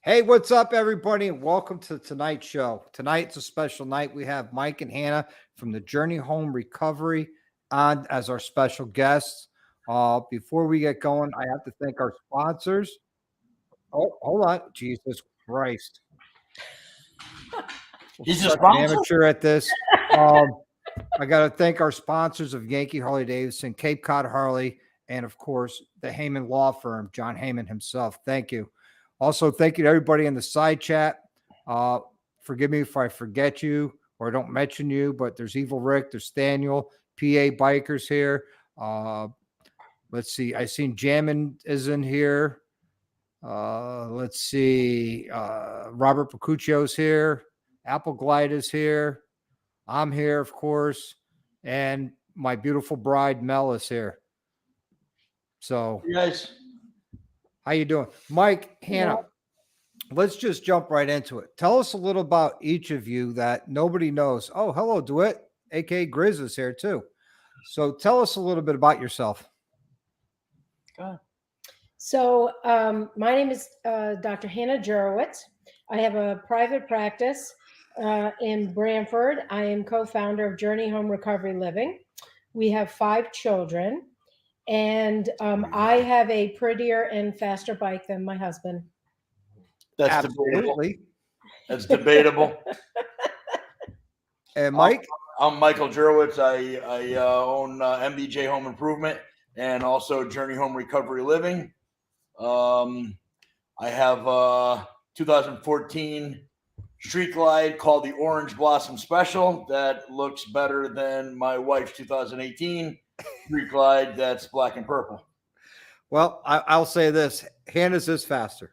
Hey, what's up, everybody, and welcome to tonight's show. Tonight's a special night. We have Mike and Hannah from the Journey Home Recovery on as our special guests. Before we get going, I have to thank our sponsors. Oh, hold on. Jesus Christ. He's a Such an sponsor? amateur at this. I got to thank our sponsors of Yankee Harley Davidson, Cape Cod Harley, and of course, the Heyman Law Firm, John Heyman himself. Thank you. Also, thank you to everybody in the side chat. Forgive me if I forget you or don't mention you, but there's Evil Rick, there's Daniel, PA Bikers here. Let's see. I seen Jammin is in here. Let's see. Robert Pacuccio's here. Apple Glide is here. I'm here, of course. And my beautiful bride, Mel, is here. So, You guys, how you doing? Mike, Hannah, let's just jump right into it. Tell us a little about each of you that nobody knows. Oh, hello, DeWitt, a.k.a. Grizz is here too. So tell us a little bit about yourself. So my name is Dr. Hannah Jurowitz. I have a private practice in Brantford. I am co-founder of Journey Home Recovery Living. We have 5 children, and I have a prettier and faster bike than my husband. that's Absolutely. debatable. That's debatable. And Mike? I'm Michael Jurowitz. I own MBJ Home Improvement and also Journey Home Recovery Living. I have a 2014 Street Glide called the Orange Blossom Special that looks better than my wife's 2018 Street Glide that's black and purple. Well, I'll say this. Hannah's is faster.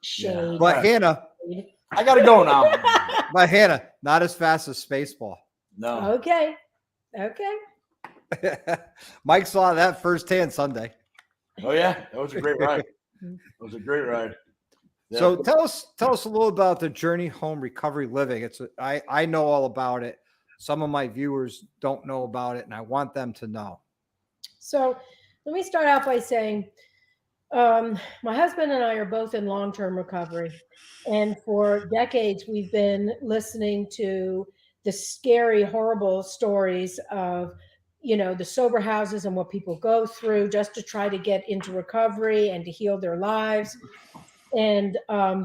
Shade. But Hannah, I got to go now. but Hannah, not as fast as Spaceball. No. Okay. Mike saw that firsthand Sunday. Oh, yeah. That was a great ride. It was a great ride. Yeah. So tell us a little about the Journey Home Recovery Living. I know all about it. Some of my viewers don't know about it, and I want them to know. So let me start out by saying my husband and I are both in long-term recovery. And for decades, we've been listening to the scary, horrible stories of, the sober houses and what people go through just to try to get into recovery and to heal their lives. And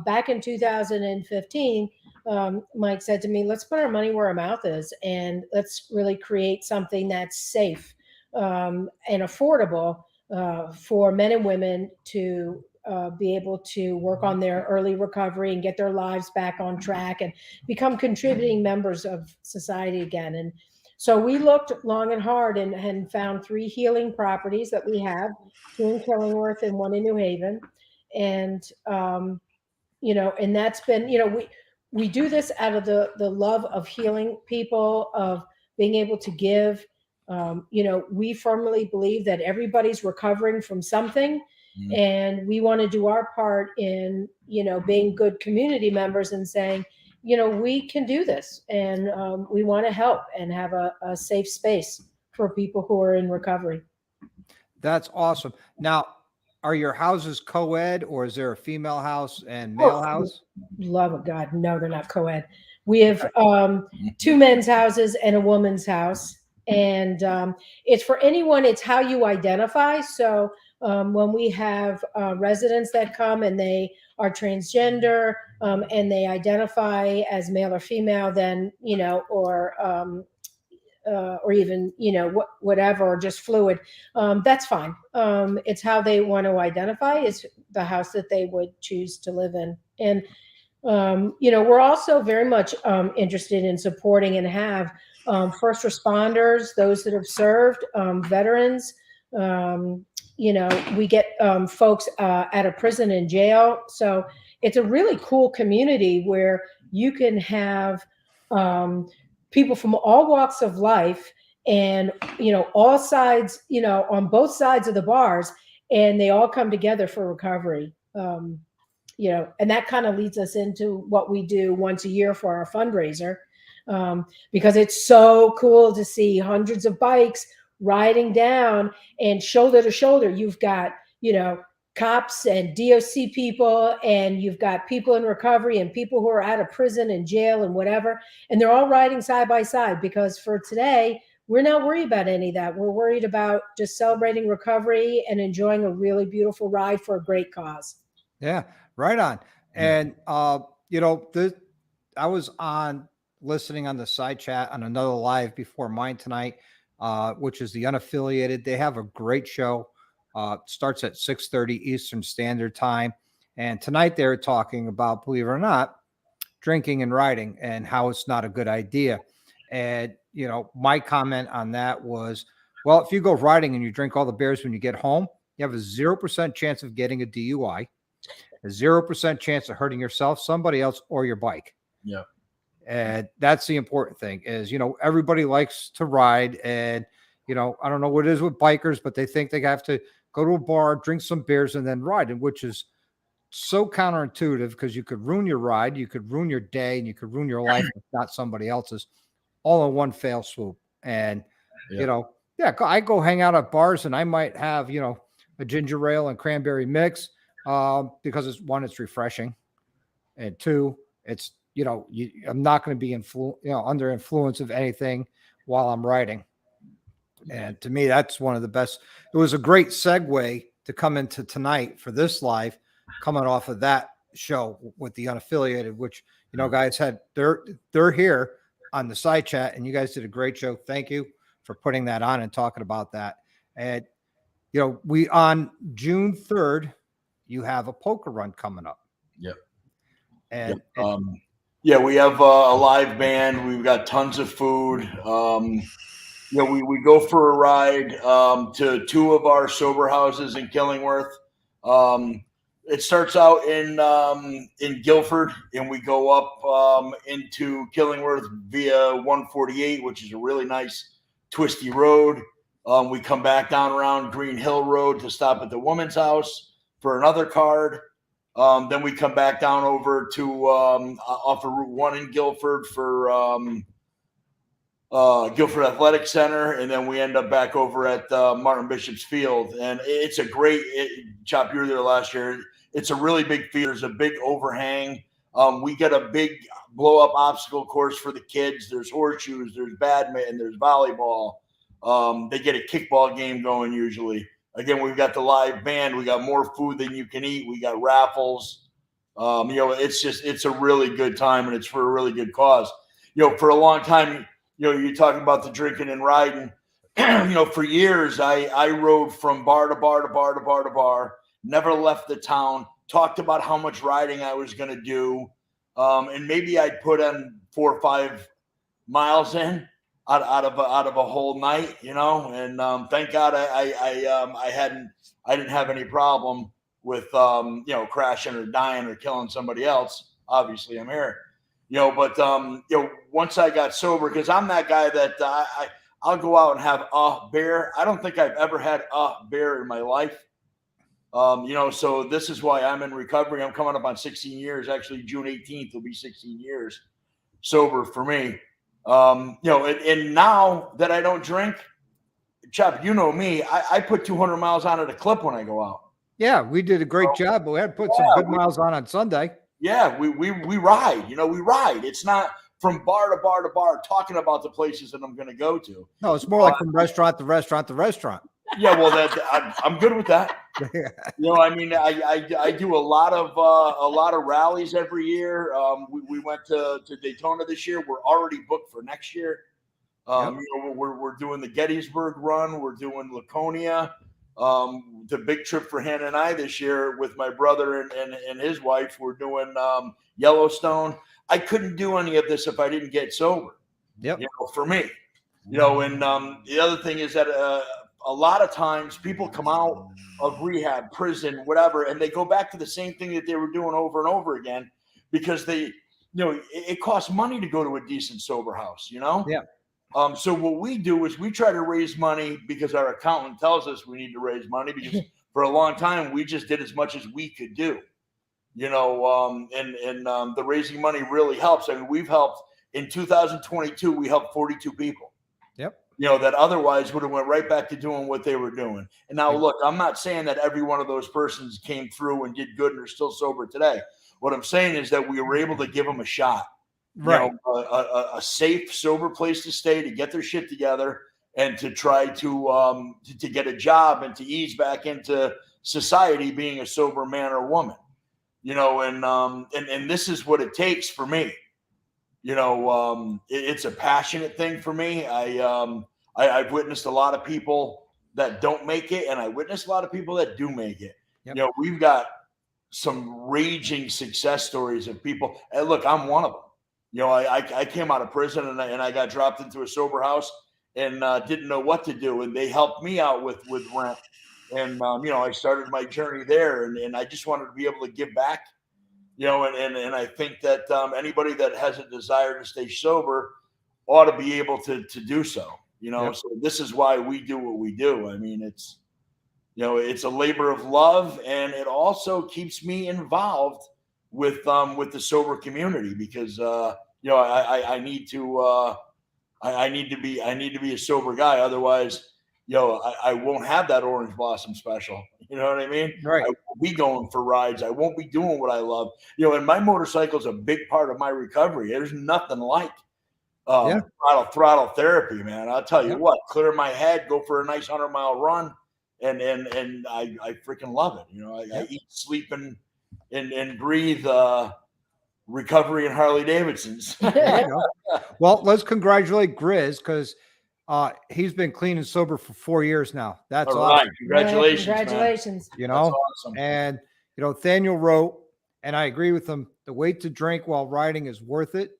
back in 2015, Mike said to me, let's put our money where our mouth is and let's really create something that's safe and affordable for men and women to be able to work on their early recovery and get their lives back on track and become contributing members of society again. And so we looked long and hard and found 3 healing properties that we have, 2 in Killingworth and 1 in New Haven. And, and that's been, we do this out of the love of healing people, of being able to give. We firmly believe that everybody's recovering from something, and we want to do our part in, being good community members and saying, we can do this, and we want to help and have a safe space for people who are in recovery. That's awesome. Now, are your houses co-ed, or is there a female house and male house? Love of God, no, they're not co-ed. We have 2 men's houses and a woman's house. And it's for anyone, it's how you identify. So when we have residents that come and they are transgender and they identify as male or female, then, or even, whatever, or just fluid, that's fine. It's how they want to identify is the house that they would choose to live in. And, we're also very much interested in supporting and have first responders, those that have served, veterans. We get folks out of prison and jail. So it's a really cool community where you can have people from all walks of life and, all sides, on both sides of the bars, and they all come together for recovery. And that kind of leads us into what we do once a year for our fundraiser. Because it's so cool to see hundreds of bikes riding down and shoulder to shoulder. You've got, cops and DOC people, and you've got people in recovery and people who are out of prison and jail and whatever, and they're all riding side by side, because for today, we're not worried about any of that. We're worried about just celebrating recovery and enjoying a really beautiful ride for a great cause. Yeah, right on. And I was on listening on the side chat on another live before mine tonight, which is the unaffiliated. They have a great show. Starts at 6:30 Eastern Standard Time. And tonight they were talking about, believe it or not, drinking and riding and how it's not a good idea. And, my comment on that was, well, if you go riding and you drink all the beers when you get home, you have a 0% chance of getting a DUI, a 0% chance of hurting yourself, somebody else, or your bike. Yeah. And that's the important thing is, everybody likes to ride. And, I don't know what it is with bikers, but they think they have to go to a bar, drink some beers, and then ride, and which is so counterintuitive, because you could ruin your ride, you could ruin your day, and you could ruin your life if not somebody else's, all in one fell swoop. And, I go hang out at bars and I might have, a ginger ale and cranberry mix, because it's refreshing. And two, it's, I'm not going to be under influence of anything while I'm riding. And to me, that's one of the best. It was a great segue to come into tonight for this live, coming off of that show with the unaffiliated, which, guys had, they're here on the side chat, and you guys did a great show. Thank you for putting that on and talking about that. And, we, on June 3rd, you have a poker run coming up. Yep. And, we have a live band. We've got tons of food. We go for a ride to two of our sober houses in Killingworth. It starts out in Guilford, and we go up into Killingworth via 148, which is a really nice twisty road. We come back down around Green Hill Road to stop at the woman's house for another card. Then we come back down over to off of Route 1 in Guilford for Guilford Athletic Center, and then we end up back over at Martin Bishop's Field. And it's a great Chop, you were there last year. It's a really big field. There's a big overhang. We get a big blow-up obstacle course for the kids. There's horseshoes, there's badminton, there's volleyball. They get a kickball game going usually. Again, we've got the live band. We got more food than you can eat. We got raffles. It's a really good time, and it's for a really good cause. For a long time, you're talking about the drinking and riding. For years, I rode from bar to bar to bar to bar to bar, never left the town, talked about how much riding I was going to do. And maybe I'd put in 4 or 5 miles in out of a whole night, and thank God I didn't have any problem with, crashing or dying or killing somebody else. Obviously I'm here. But once I got sober, because I'm that guy that I'll go out and have a beer. I don't think I've ever had a beer in my life. So this is why I'm in recovery. I'm coming up on 16 years. Actually, June 18th will be 16 years sober for me. And now that I don't drink, Chop, me, I put 200 miles on at a clip when I go out. Yeah, we did a great job, but we had to put some good miles on Sunday. Yeah, we ride. We ride. It's not from bar to bar to bar talking about the places that I'm going to go to. No, it's more like from restaurant to restaurant to restaurant. Yeah, well, I'm good with that. I do a lot of rallies every year. We went to Daytona this year. We're already booked for next year. We're doing the Gettysburg run. We're doing Laconia. The big trip for Hannah and I this year with my brother and his wife. We're doing Yellowstone. I couldn't do any of this if I didn't get sober. Yep. For me. And the other thing is that a lot of times people come out of rehab, prison, whatever, and they go back to the same thing that they were doing over and over again because it costs money to go to a decent sober house, Yeah. So what we do is we try to raise money because our accountant tells us we need to raise money because for a long time we just did as much as we could do, the raising money really helps. I mean, we've helped in 2022, we helped 42 people. Yep. that otherwise would have went right back to doing what they were doing. And now, look, I'm not saying that every one of those persons came through and did good and are still sober today. What I'm saying is that we were able to give them a shot, Right. A safe, sober place to stay, to get their shit together, and to try to get a job and to ease back into society, being a sober man or woman. And this is what it takes for me. It's a passionate thing for me. I've witnessed a lot of people that don't make it, and I witnessed a lot of people that do make it. Yep. We've got some raging success stories of people. And look, I'm one of them. I came out of prison and I got dropped into a sober house and didn't know what to do, and they helped me out with rent. And I started my journey there, and I just wanted to be able to give back. And I think that anybody that has a desire to stay sober ought to be able to do so. Yep. So this is why we do what we do. I mean, it's a labor of love, and it also keeps me involved with the sober community, because I need to be a sober guy. Otherwise, I won't have that Orange Blossom special. You know what I mean? Right. I won't be going for rides. I won't be doing what I love. And my motorcycle is a big part of my recovery. There's nothing like throttle therapy, man. I'll tell you what, clear my head, go for a nice 100-mile run, and I freaking love it. I eat, sleep, and breathe recovery and Harley Davidsons. Well, let's congratulate Grizz, because he's been clean and sober for 4 years now. That's all awesome. right. Congratulations. Congratulations. Man. That's awesome. And Thaniel wrote, and I agree with him, the weight to drink while riding is worth it.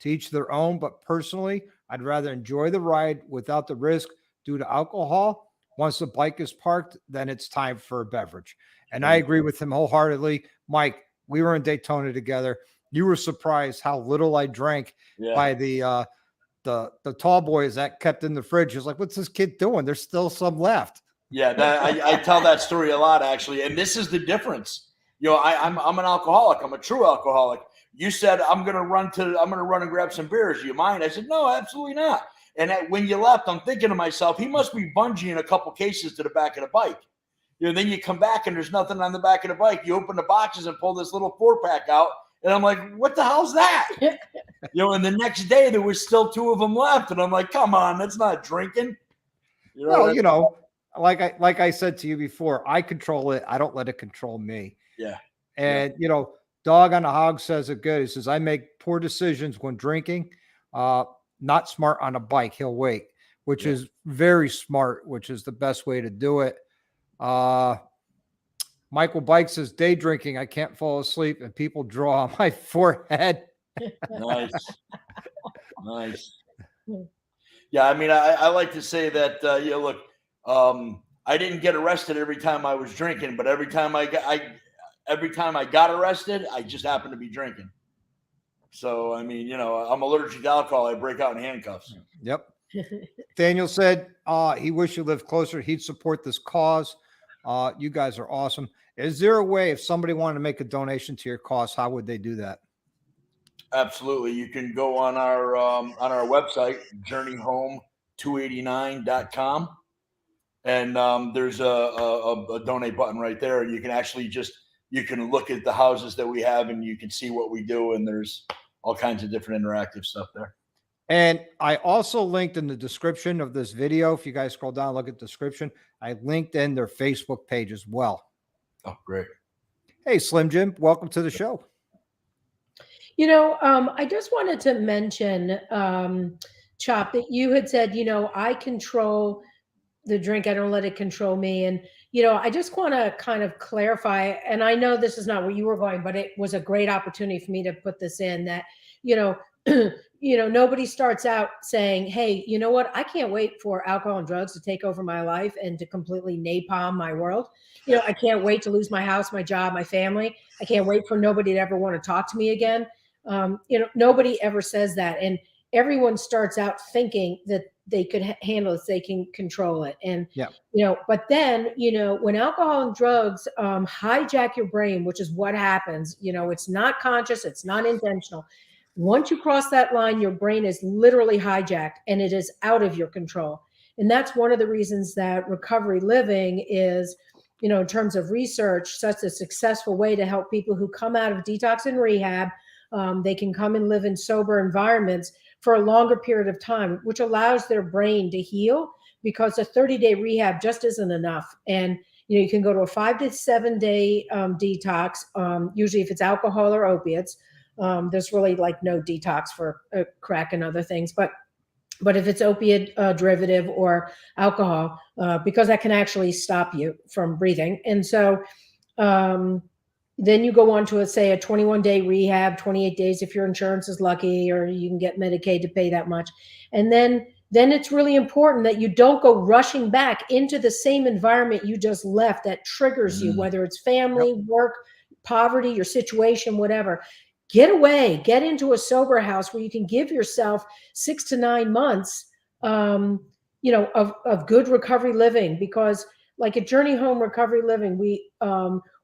To each their own, but personally, I'd rather enjoy the ride without the risk due to alcohol. Once the bike is parked, then it's time for a beverage. And I agree with him wholeheartedly. Mike, we were in Daytona together. You were surprised how little I drank by the tall boys that kept in the fridge. He was like, what's this kid doing? There's still some left. Yeah, I tell that story a lot, actually. And this is the difference. I'm an alcoholic. I'm a true alcoholic. You said, I'm gonna run and grab some beers. Do you mind? I said, no, absolutely not. And when you left, I'm thinking to myself, he must be bungeeing a couple cases to the back of the bike. Then you come back and there's nothing on the back of the bike. You open the boxes and pull this little 4-pack out. And I'm like, what the hell's that? And the next day there was still 2 of them left. And I'm like, come on, that's not drinking. Like I said to you before, I control it. I don't let it control me. Yeah. And, Dog on a Hog says it good. He says, I make poor decisions when drinking, not smart on a bike. He'll wait, which is very smart, which is the best way to do it. Michael Bike says, day drinking, I can't fall asleep and people draw on my forehead. Nice. Yeah, I mean, I like to say that, look, I didn't get arrested every time I was drinking, but every time I got arrested, I just happened to be drinking. So, I mean, I'm allergic to alcohol. I break out in handcuffs. Yep. Daniel said he wished he lived closer. He'd support this cause. You guys are awesome. Is there a way, if somebody wanted to make a donation to your cause, how would they do that? Absolutely. You can go on our website, journeyhome289.com. And there's a donate button right there. And you can actually you can look at the houses that we have and you can see what we do. And there's all kinds of different interactive stuff there. And I also linked in the description of this video. If you guys scroll down, look at the description. I linked in their Facebook page as well. Oh, great. Hey, Slim Jim, welcome to the show. I just wanted to mention, Chop, that you had said, I control the drink. I don't let it control me. And, I just want to kind of clarify, and I know this is not where you were going, but it was a great opportunity for me to put this in that, nobody starts out saying, hey, you know what? I can't wait for alcohol and drugs to take over my life and to completely napalm my world. I can't wait to lose my house, my job, my family. I can't wait for nobody to ever want to talk to me again. Nobody ever says that. And everyone starts out thinking that they could handle it, they can control it. And, but then, when alcohol and drugs hijack your brain, which is what happens, it's not conscious, it's not intentional. Once you cross that line, your brain is literally hijacked and it is out of your control. And that's one of the reasons that recovery living is, in terms of research, such a successful way to help people who come out of detox and rehab. They can come and live in sober environments for a longer period of time, which allows their brain to heal, because a 30-day rehab just isn't enough. And you can go to a 5 to 7 day detox. Usually, if it's alcohol or opiates, there's really like no detox for crack and other things. But if it's opiate derivative or alcohol, because that can actually stop you from breathing. And so then you go on to, say, a 21-day rehab, 28 days if your insurance is lucky, or you can get Medicaid to pay that much. And then it's really important that you don't go rushing back into the same environment you just left that triggers you, whether it's family, work, poverty, your situation, whatever. Get away, get into a sober house where you can give yourself 6 to 9 months, of good recovery living. Because like at Journey Home Recovery Living, we,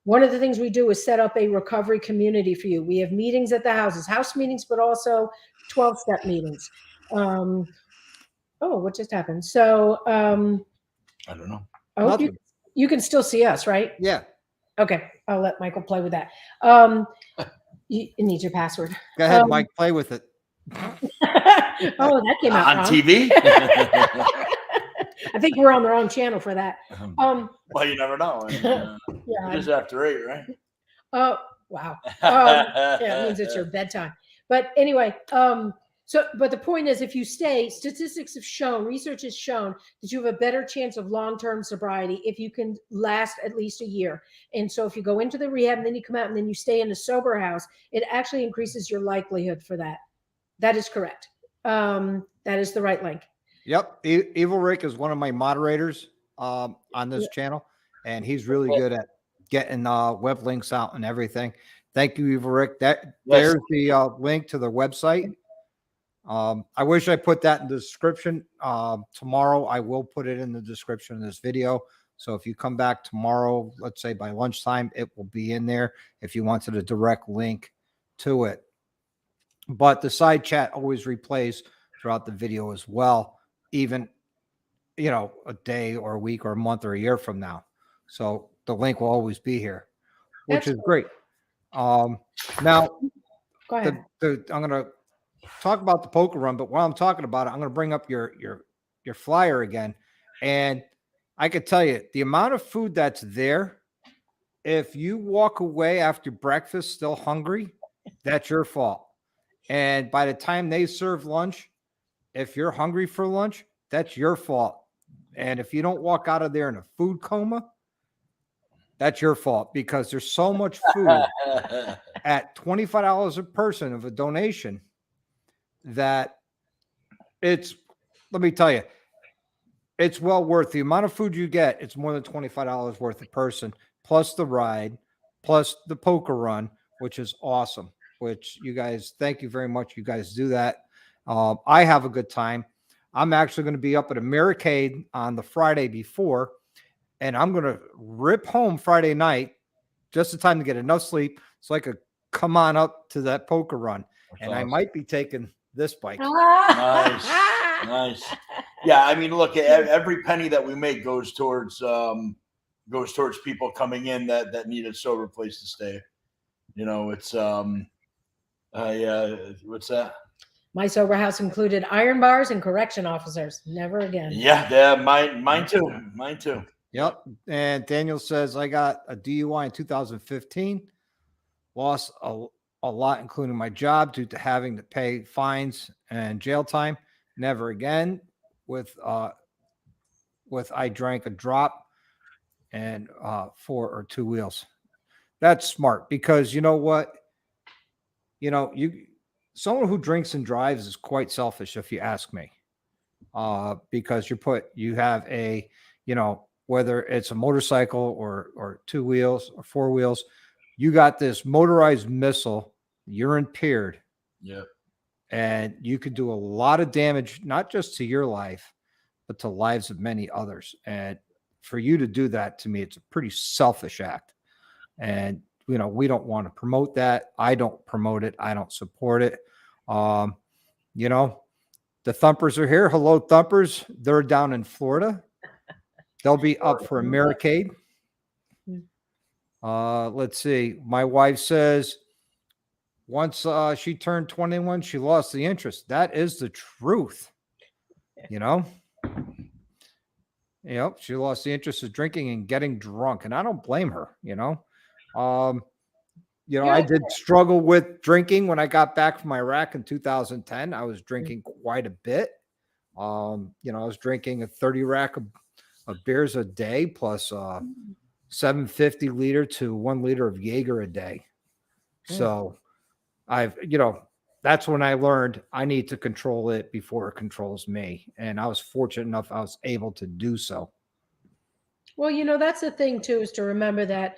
one of the things we do is set up a recovery community for you. We have meetings at the houses, house meetings, but also 12-step meetings. What just happened? So, I don't know. I hope you can still see us, right? Yeah. Okay. I'll let Michael play with that. It needs your password. Go ahead, Mike, play with it. That came out on wrong. TV. I think we're on the wrong channel for that. Well, you never know. Yeah. It is after 8, right? Oh, wow. Yeah, it means it's your bedtime. But anyway, but the point is, if you stay, statistics have shown, research has shown that you have a better chance of long-term sobriety if you can last at least a year. And so if you go into the rehab and then you come out and then you stay in a sober house, it actually increases your likelihood for that. That is correct. That is the right link. Yep. Evil Rick is one of my moderators on this channel, and he's really good at getting web links out and everything. Thank you, Evil Rick. There's the link to the website. I wish I put that in the description. Tomorrow I will put it in the description of this video. So if you come back tomorrow, let's say by lunchtime, it will be in there if you wanted a direct link to it. But the side chat always replays throughout the video as well, even, a day or a week or a month or a year from now. So the link will always be here, which is great. Now, Go ahead. I'm going to talk about the poker run, but while I'm talking about it, I'm going to bring up your flyer again. And I could tell you the amount of food that's there. If you walk away after breakfast still hungry, that's your fault. And by the time they serve lunch, if you're hungry for lunch, that's your fault. And if you don't walk out of there in a food coma, that's your fault, because there's so much food at $25 a person of a donation that let me tell you, it's well worth the amount of food you get. It's more than $25 worth a person, plus the ride, plus the poker run, which is awesome, which you guys, thank you very much. You guys do that. I have a good time. I'm actually going to be up at Americade on the Friday before, and I'm going to rip home Friday night, just in time to get enough sleep so I could come on up to that poker run. That's awesome. I might be taking this bike. Nice. Yeah, I mean, look, every penny that we make goes towards people coming in that need a sober place to stay. It's what's that? My sober house included iron bars and correction officers. Never again. Yeah, mine too. Yep. And Daniel says, I got a DUI in 2015, lost a lot, including my job, due to having to pay fines and jail time. Never again with I drank a drop and 4 or 2 wheels. That's smart, because you know what? Someone who drinks and drives is quite selfish, if you ask me, because you have a, whether it's a motorcycle or 2 wheels or 4 wheels, you got this motorized missile, you're impaired. Yep. And you could do a lot of damage, not just to your life, but to lives of many others. And for you to do that, to me, it's a pretty selfish act. And, we don't want to promote that. I don't promote it. I don't support it. Um, you know, the Thumpers are here. Hello, Thumpers. They're down in Florida. They'll be up for a Americade. Let's see. My wife says once she turned 21, she lost the interest. That is the truth. You know, yep, she lost the interest of drinking and getting drunk, and I don't blame her. I did struggle with drinking when I got back from Iraq in 2010. I was drinking quite a bit. I was drinking a 30 rack of beers a day plus 750 liter to 1 liter of Jaeger a day. So that's when I learned I need to control it before it controls me. And I was fortunate enough I was able to do so. Well, that's the thing too, is to remember that,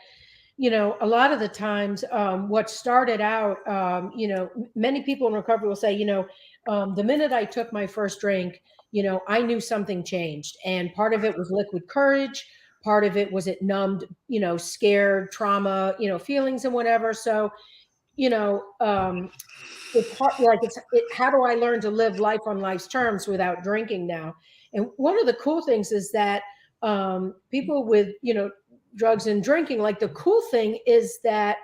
a lot of the times what started out, many people in recovery will say, the minute I took my first drink, I knew something changed. And part of it was liquid courage. Part of it was it numbed, scared, trauma, feelings and whatever. So, it's hard, like how do I learn to live life on life's terms without drinking now? And one of the cool things is that people with, drugs and drinking, like the cool thing is that,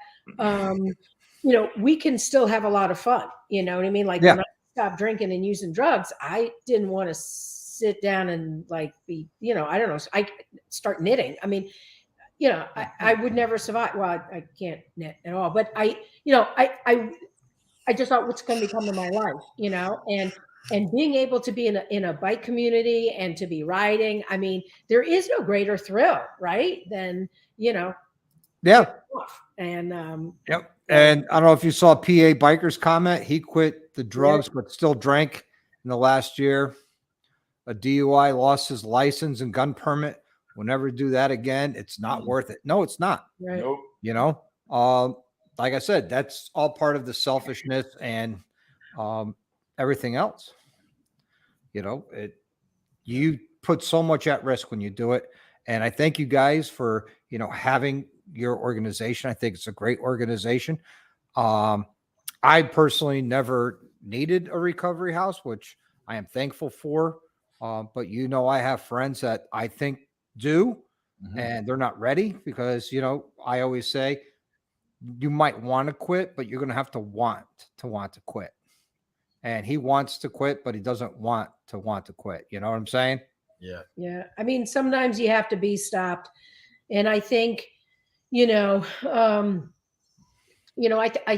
we can still have a lot of fun. You know what I mean? Like when I stopped drinking and using drugs, I didn't want to sit down and like be, I don't know, I start knitting. I mean, I would never survive. Well, I can't knit at all, but I just thought what's going to become of my life, and being able to be in a bike community and to be riding. I mean, there is no greater thrill, right? Than, Yeah. And, yep. And I don't know if you saw PA Biker's comment. He quit the drugs, but still drank in the last year. A DUI, lost his license and gun permit. Will never do that again. It's not worth it. No, it's not. Right. Nope. Like I said, that's all part of the selfishness and everything else. You put so much at risk when you do it. And I thank you guys for, having your organization. I think it's a great organization. I personally never needed a recovery house, which I am thankful for. But I have friends that I think do, and they're not ready because, I always say you might want to quit, but you're going to have to want to quit. And he wants to quit, but he doesn't want to quit. You know what I'm saying? Yeah. Yeah. I mean, sometimes you have to be stopped. And I think, I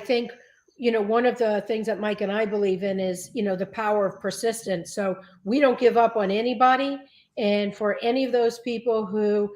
think, one of the things that Mike and I believe in is, the power of persistence. So we don't give up on anybody. And for any of those people who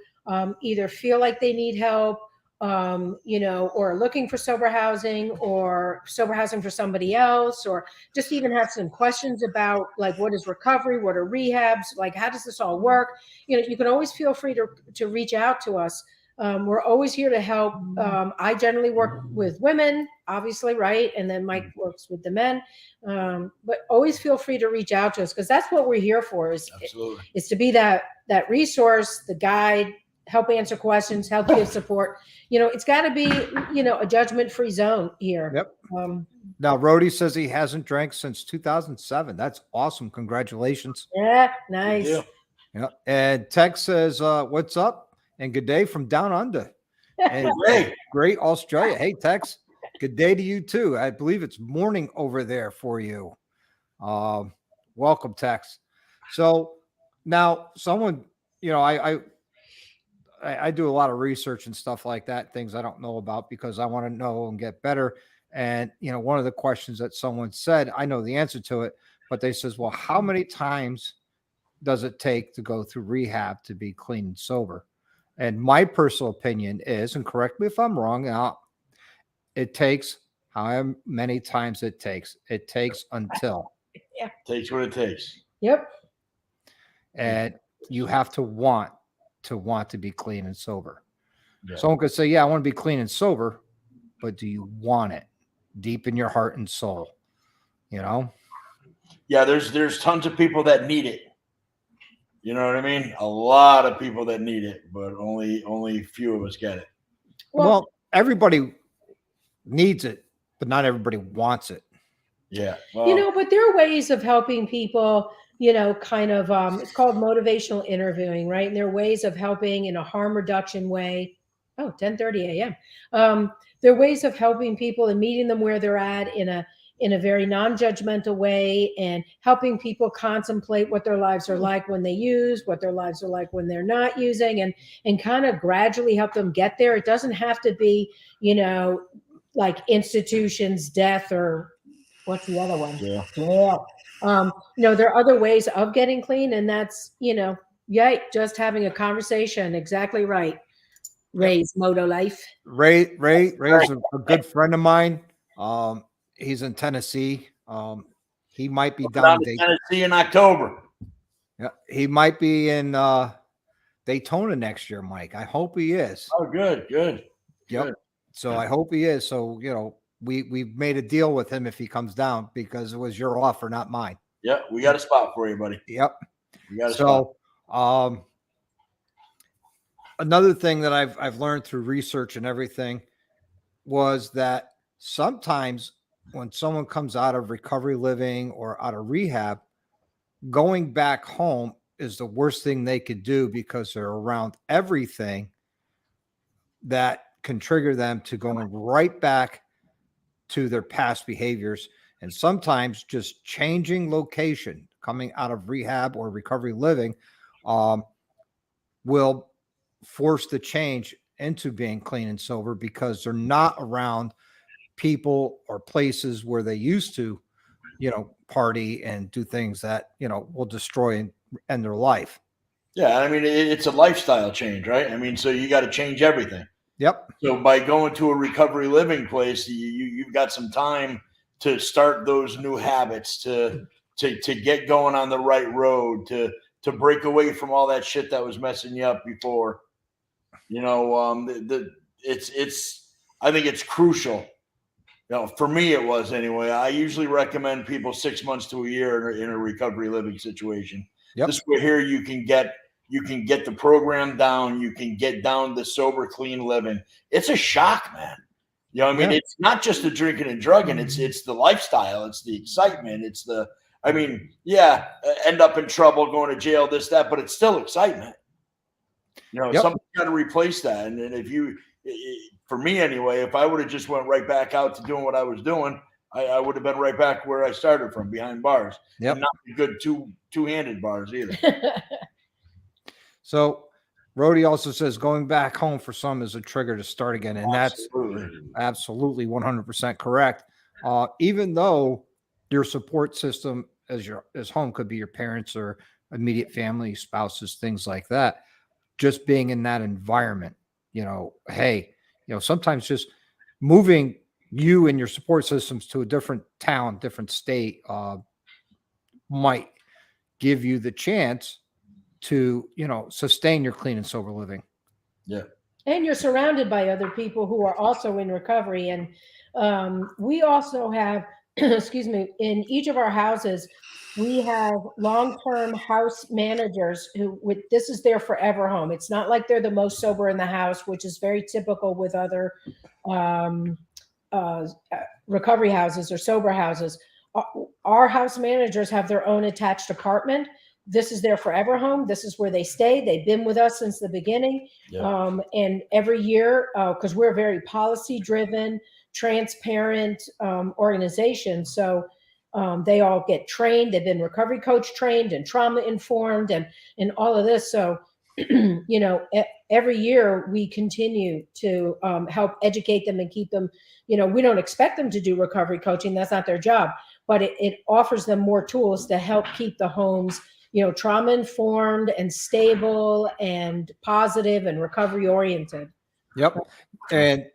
either feel like they need help, or looking for sober housing or sober housing for somebody else, or just even have some questions about like, what is recovery? What are rehabs? Like, how does this all work? You can always feel free to reach out to us. We're always here to help. I generally work with women, obviously, right? And then Mike works with the men. But always feel free to reach out to us because that's what we're here for is to be that resource, the guide, help answer questions, help give support. It's got to be, a judgment-free zone here. Yep. Now, Rhodey says he hasn't drank since 2007. That's awesome. Congratulations. Yeah, nice. Yeah. And Tex says, what's up? And good day from down under. And great Australia. Hey, Tex, good day to you too. I believe it's morning over there for you. Welcome, Tex. So now someone, I do a lot of research and stuff like that, things I don't know about because I want to know and get better. And, one of the questions that someone said, I know the answer to it, but they says, well, how many times does it take to go through rehab to be clean and sober? And my personal opinion is, and correct me if I'm wrong, it takes however many times it takes. It takes until. Yeah. Takes what it takes. Yep. And you have to want to be clean and sober. Yeah. Someone could say, yeah, I want to be clean and sober, but do you want it deep in your heart and soul? Yeah, there's tons of people that need it. You know what I mean? A lot of people that need it, but only few of us get it. Well, everybody needs it, but not everybody wants it. Yeah. Well, But there are ways of helping people, kind of, it's called motivational interviewing, right? And there are ways of helping in a harm reduction way. Oh, 10:30 a.m. There are ways of helping people and meeting them where they're at in a very non-judgmental way, and helping people contemplate what their lives are like when they use, what their lives are like when they're not using, and kind of gradually help them get there. It doesn't have to be, like institutions, death, or what's the other one? yeah. Jail. There are other ways of getting clean, and that's, just having a conversation. Exactly right. Ray's Moto Life. Ray's a good friend of mine. He's in Tennessee. He might be down Down in to Tennessee in October. Yeah, he might be in Daytona next year, Mike. I hope he is. Oh, good. Yep. Good. So I hope he is. So we've made a deal with him if he comes down, because it was your offer, not mine. Yeah, we got a spot for you, buddy. Yep. We got a spot. So another thing that I've learned through research and everything was that sometimes when someone comes out of recovery living or out of rehab, going back home is the worst thing they could do, because they're around everything that can trigger them to going right back to their past behaviors. And sometimes just changing location, coming out of rehab or recovery living, will force the change into being clean and sober, because they're not around people or places where they used to, party and do things that, will destroy and end their life. Yeah, I mean, it's a lifestyle change, right? I mean, so you got to change everything. Yep. So by going to a recovery living place, you've got some time to start those new habits, to get going on the right road, to break away from all that shit that was messing you up before. It's I think it's crucial. For me, it was anyway. I usually recommend people 6 months to a year in a recovery living situation. Yep. This way here you can get the program down. You can get down the sober, clean living. It's a shock, man. It's not just the drinking and drugging. It's the lifestyle. It's the excitement. End up in trouble, going to jail, this, that, but it's still excitement. Something's got to replace that. And if you, for me anyway, if I would have just went right back out to doing what I was doing, I would have been right back where I started from, behind bars. Yep. And not the good two-handed bars either. So Rhodey also says going back home for some is a trigger to start again. And Absolutely. That's absolutely 100% correct. Even though your support system as home could be your parents or immediate family, spouses, things like that, just being in that environment, sometimes just moving you and your support systems to a different town, different state, might give you the chance to, sustain your clean and sober living. Yeah. And you're surrounded by other people who are also in recovery. And we also have, excuse me, in each of our houses, we have long-term house managers this is their forever home. It's not like they're the most sober in the house, which is very typical with other recovery houses or sober houses. Our house managers have their own attached apartment. This is their forever home. This is where they stay. They've been with us since the beginning. Yeah. And every year, because we're a very policy-driven, transparent organization, so they all get trained. They've been recovery coach trained and trauma informed and all of this. So, every year we continue to help educate them and keep them, we don't expect them to do recovery coaching. That's not their job, but it offers them more tools to help keep the homes, trauma informed and stable and positive and recovery oriented. Yep. And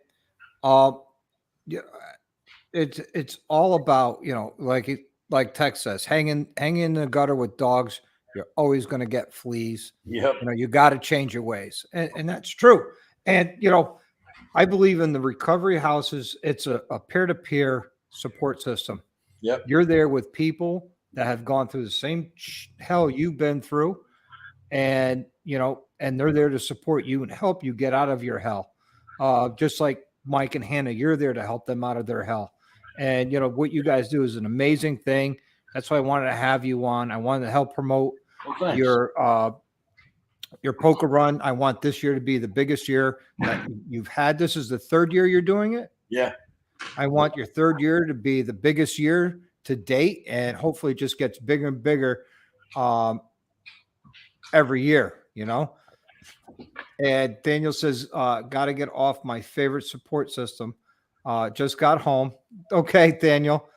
it's all about, like Tex says, hanging in the gutter with dogs, you're always going to get fleas. Yep. You got to change your ways. And that's true. And, I believe in the recovery houses, it's a peer-to-peer support system. Yep. You're there with people that have gone through the same hell you've been through, and and they're there to support you and help you get out of your hell. Just like Mike and Hannah, you're there to help them out of their hell. And, what you guys do is an amazing thing. That's why I wanted to have you on. I wanted to help promote Well, thanks. your poker run. I want this year to be the biggest year that you've had. This is the third year you're doing it. Yeah. I want your third year to be the biggest year to date, and hopefully it just gets bigger and bigger every year, And Daniel says, got to get off my favorite support system. Just got home. Okay, Daniel.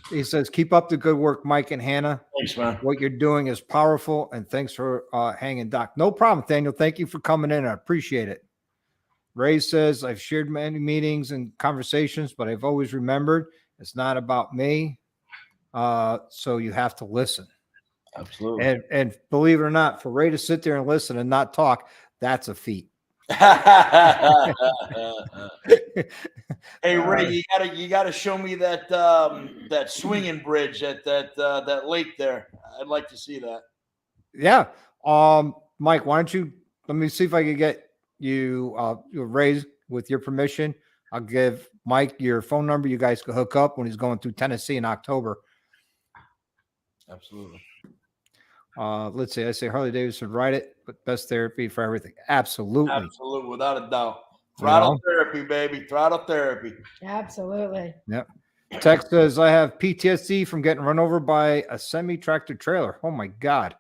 He says, keep up the good work, Mike and Hannah. Thanks, man. What you're doing is powerful, and thanks for hanging, Doc. No problem, Daniel. Thank you for coming in. I appreciate it. Ray says, I've shared many meetings and conversations, but I've always remembered it's not about me. So you have to listen. Absolutely. And believe it or not, for Ray to sit there and listen and not talk, that's a feat. Hey Ray, you gotta show me that that swinging bridge at that lake there. I'd like to see that. Yeah. Mike, why don't you let me see if I can get you Ray, with your permission. I'll give Mike your phone number. You guys can hook up when he's going through Tennessee in October. Absolutely. Let's see. I say Harley Davidson, write it, but best therapy for everything. Absolutely. Absolutely, without a doubt. Throttle therapy, baby. Throttle therapy. Absolutely. Yep. Text says, I have PTSD from getting run over by a semi-tractor trailer. Oh my God.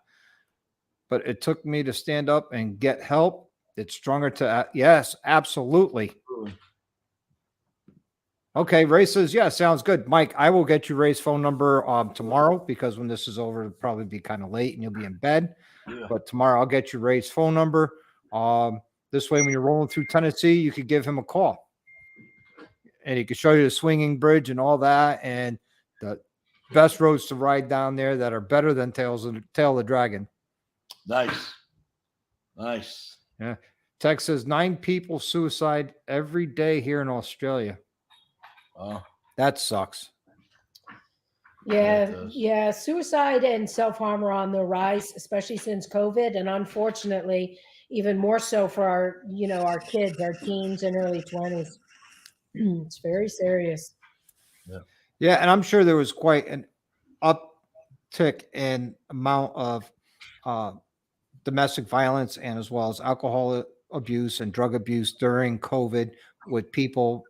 But it took me to stand up and get help. It's stronger to, yes, absolutely. Okay, Ray says, yeah, sounds good. Mike, I will get you Ray's phone number tomorrow, because when this is over, it'll probably be kind of late and you'll be in bed. Yeah. But tomorrow I'll get you Ray's phone number. This way, when you're rolling through Tennessee, you could give him a call. And he could show you the swinging bridge and all that, and the best roads to ride down there that are better than Tail of the Dragon. Nice. Nice. Yeah. Text says 9 people suicide every day here in Australia. Oh, that sucks. Yeah. Suicide and self-harm are on the rise, especially since COVID, and unfortunately, even more so for our kids, our teens and early 20s. It's very serious. Yeah, and I'm sure there was quite an uptick in amount of domestic violence, and as well as alcohol abuse and drug abuse during COVID, with people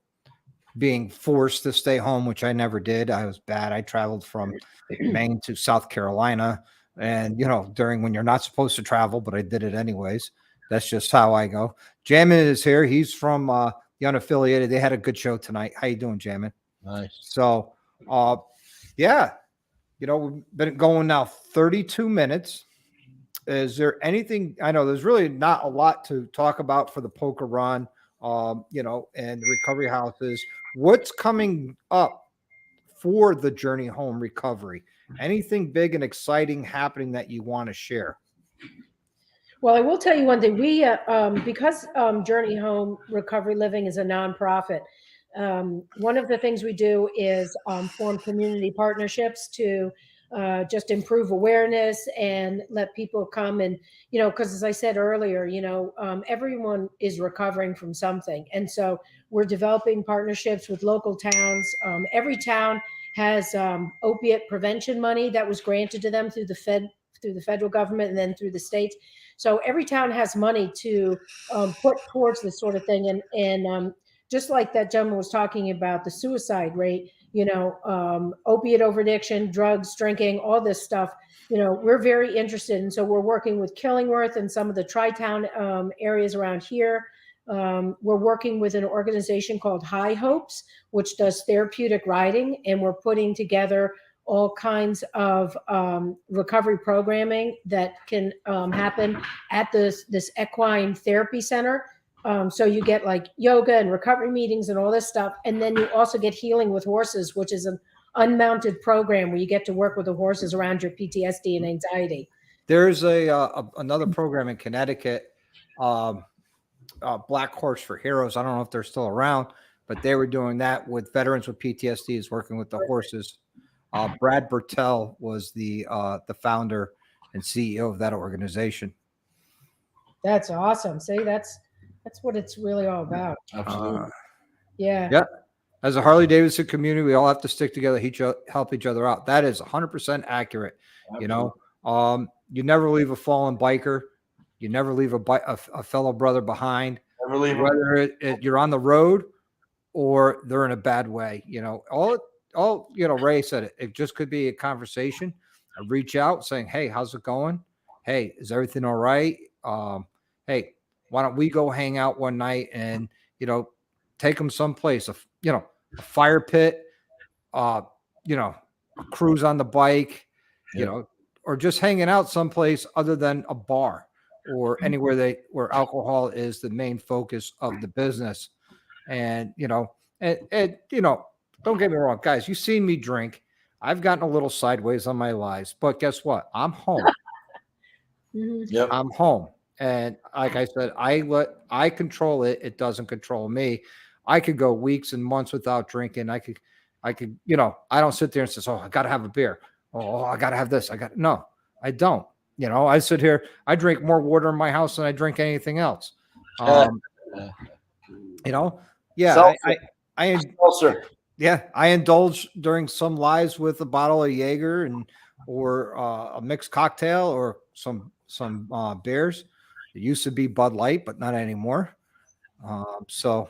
being forced to stay home, which I never did. I was bad. I traveled from Maine to South Carolina, and during when you're not supposed to travel, but I did it anyways. That's just how I go. Jamin is here. He's from the Unaffiliated. They had a good show tonight. How you doing, Jamin? Nice. So, yeah, we've been going now 32 minutes. Is there anything? I know there's really not a lot to talk about for the poker run, and the recovery houses. What's coming up for the Journey Home recovery? Anything big and exciting happening that you want to share? Well, I will tell you one thing. We, because Journey Home Recovery Living is a nonprofit, one of the things we do is form community partnerships to just improve awareness and let people come and, because as I said earlier, everyone is recovering from something. And so we're developing partnerships with local towns. Every town has opiate prevention money that was granted to them through the federal government and then through the states. So every town has money to put towards this sort of thing. And just like that gentleman was talking about the suicide rate, opiate overaddiction, drugs, drinking, all this stuff, we're very interested. And so we're working with Killingworth and some of the tri-town areas around here. We're working with an organization called High Hopes, which does therapeutic riding. And we're putting together all kinds of recovery programming that can happen at this equine therapy center. So you get like yoga and recovery meetings and all this stuff. And then you also get healing with horses, which is an unmounted program where you get to work with the horses around your PTSD and anxiety. There's another program in Connecticut, Black Horse for Heroes. I don't know if they're still around, but they were doing that with veterans with PTSD, is working with the horses. Brad Bertel was the founder and CEO of that organization. That's awesome. See, that's what it's really all about. Absolutely. Yeah. Yep. As a Harley Davidson community, we all have to stick together, help each other out. That is 100% accurate. You know, you never leave a fallen biker. You never leave a fellow brother behind, Never leave 'em. whether you're on the road or they're in a bad way. You know, all you know, Ray said it just could be a conversation, a reach out saying, hey, how's it going? Hey, is everything all right? Hey, why don't we go hang out one night and, you know, take them someplace, you know, a fire pit, you know, a cruise on the bike, you know, or just hanging out someplace other than a bar or anywhere where alcohol is the main focus of the business. And, you know, and you know, don't get me wrong, guys, you've seen me drink. I've gotten a little sideways on my lives, but guess what? I'm home. Mhm. I'm home. And like I said, I control it. It doesn't control me. I could go weeks and months without drinking. I could, you know, I don't sit there and say, oh, I got to have a beer. Oh, I got to have this. No, I don't. You know, I sit here, I drink more water in my house than I drink anything else. You know, yeah, I indulge during some lives with a bottle of Jaeger or a mixed cocktail or some beers. It used to be Bud Light, but not anymore. So,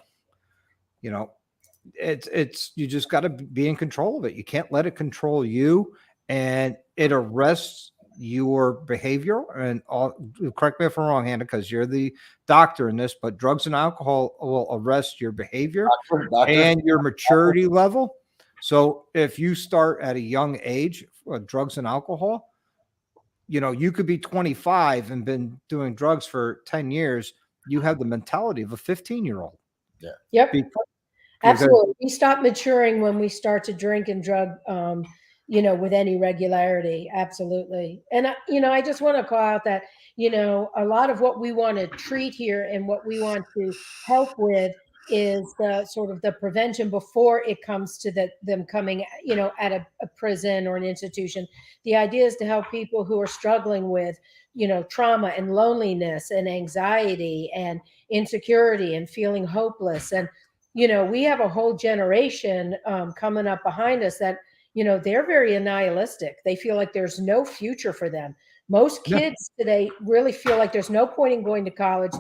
you know, it's you just got to be in control of it. You can't let it control you, and it arrests your behavior. And correct me if I'm wrong, Hannah, because you're the doctor in this, but drugs and alcohol will arrest your behavior and your maturity level. So if you start at a young age with drugs and alcohol, you know, you could be 25 and been doing drugs for 10 years. You have the mentality of a 15-year-old. Yeah. Yep. Absolutely. We stop maturing when we start to drink and drug, you know, with any regularity. Absolutely. And, you know, I just want to call out that, you know, a lot of what we want to treat here and what we want to help with is the sort of the prevention before it comes to them coming, you know, at a prison or an institution. The idea is to help people who are struggling with, you know, trauma and loneliness and anxiety and insecurity and feeling hopeless. And, you know, we have a whole generation coming up behind us that, you know, they're very nihilistic. They feel like there's no future for them. Most kids today really feel like there's no point in going to college.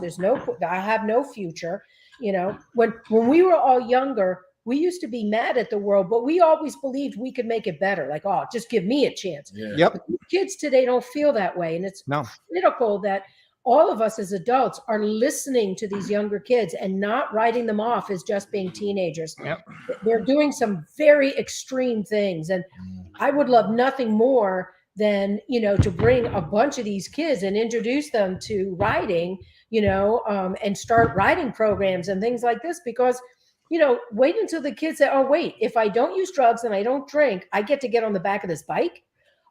I have no future. You know, when we were all younger, we used to be mad at the world, but we always believed we could make it better. Like, oh, just give me a chance. Yeah. Yep. Kids today don't feel that way. And it's critical that all of us as adults are listening to these younger kids and not writing them off as just being teenagers. Yep. They're doing some very extreme things. And I would love nothing more than, you know, to bring a bunch of these kids and introduce them to riding, you know, and start riding programs and things like this, because, you know, wait until the kids say, oh, wait, if I don't use drugs and I don't drink, I get to get on the back of this bike.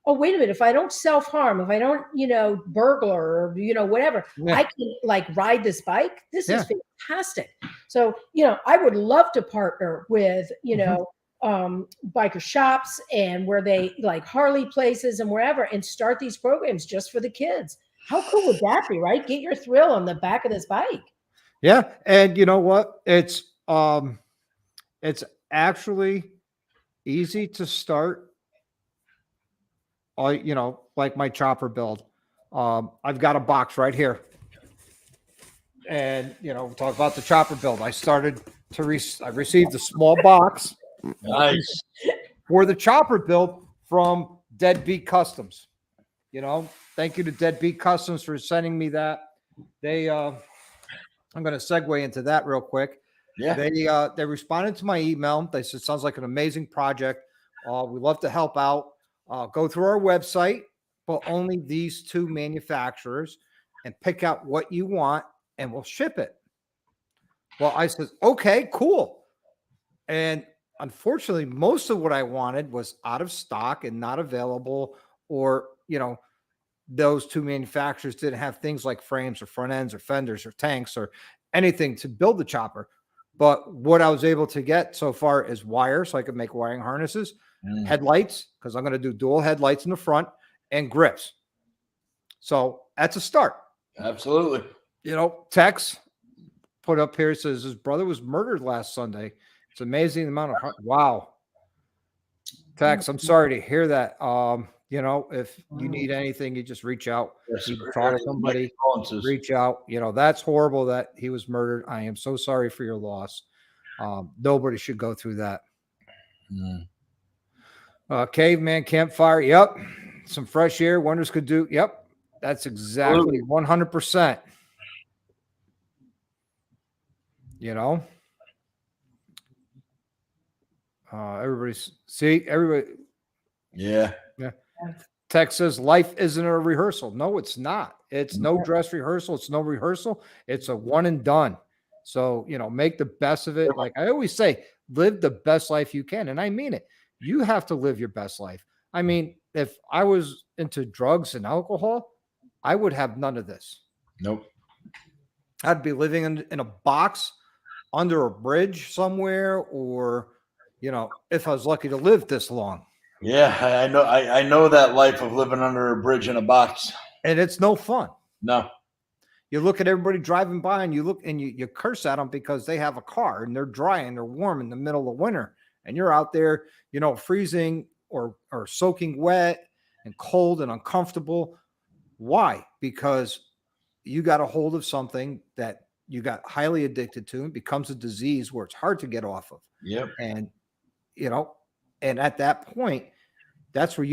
Oh, wait a minute, if I don't self-harm, if I don't, you know, burglar or, you know, whatever, I can like ride this bike. This is fantastic. So, you know, I would love to partner with, you know, biker shops and where they like Harley places and wherever, and start these programs just for the kids. How cool would that be, right? Get your thrill on the back of this bike. Yeah. And you know what? It's actually easy to start. You know, like my chopper build. I've got a box right here. And, you know, talk about the chopper build. I started to I received a small box for the chopper build from Deadbeat Customs. You know, thank you to Deadbeat Customs for sending me that. They I'm going to segue into that real quick. Yeah. They responded to my email. They said, sounds like an amazing project. We'd love to help out. Go through our website, but only these two manufacturers, and pick out what you want, and we'll ship it. Well, I said, okay, cool. And unfortunately, most of what I wanted was out of stock and not available, or, you know, those two manufacturers didn't have things like frames or front ends or fenders or tanks or anything to build the chopper. But what I was able to get so far is wire, so I could make wiring harnesses, headlights, because I'm going to do dual headlights in the front, and grips. So that's a start. Absolutely. You know, Tex put up here, says his brother was murdered last Sunday. It's amazing the amount of wow. Tex, I'm sorry to hear that. You know, if you need anything, you just reach out. Yes, You sir. talk to somebody, Condolences. reach out. You know, that's horrible that he was murdered. I am so sorry for your loss. Nobody should go through that. Mm. Caveman campfire. Yep. Some fresh air. Wonders could do. Yep. That's exactly 100%. You know, everybody. Yeah. Yeah. Tex says life isn't a rehearsal. No, it's not. It's no dress rehearsal. It's no rehearsal. It's a one and done. So, you know, make the best of it. Like I always say, live the best life you can. And I mean it. You have to live your best life. I mean, if I was into drugs and alcohol, I would have none of this. Nope. I'd be living in a box under a bridge somewhere, or, you know, if I was lucky to live this long. Yeah, I know. I know that life of living under a bridge in a box. And it's no fun. No. You look at everybody driving by and you look and you curse at them because they have a car and they're dry and they're warm in the middle of winter. And you're out there, you know, freezing or soaking wet and cold and uncomfortable. Why? Because you got a hold of something that you got highly addicted to and becomes a disease where it's hard to get off of. Yep. And, you know, and at that point, that's where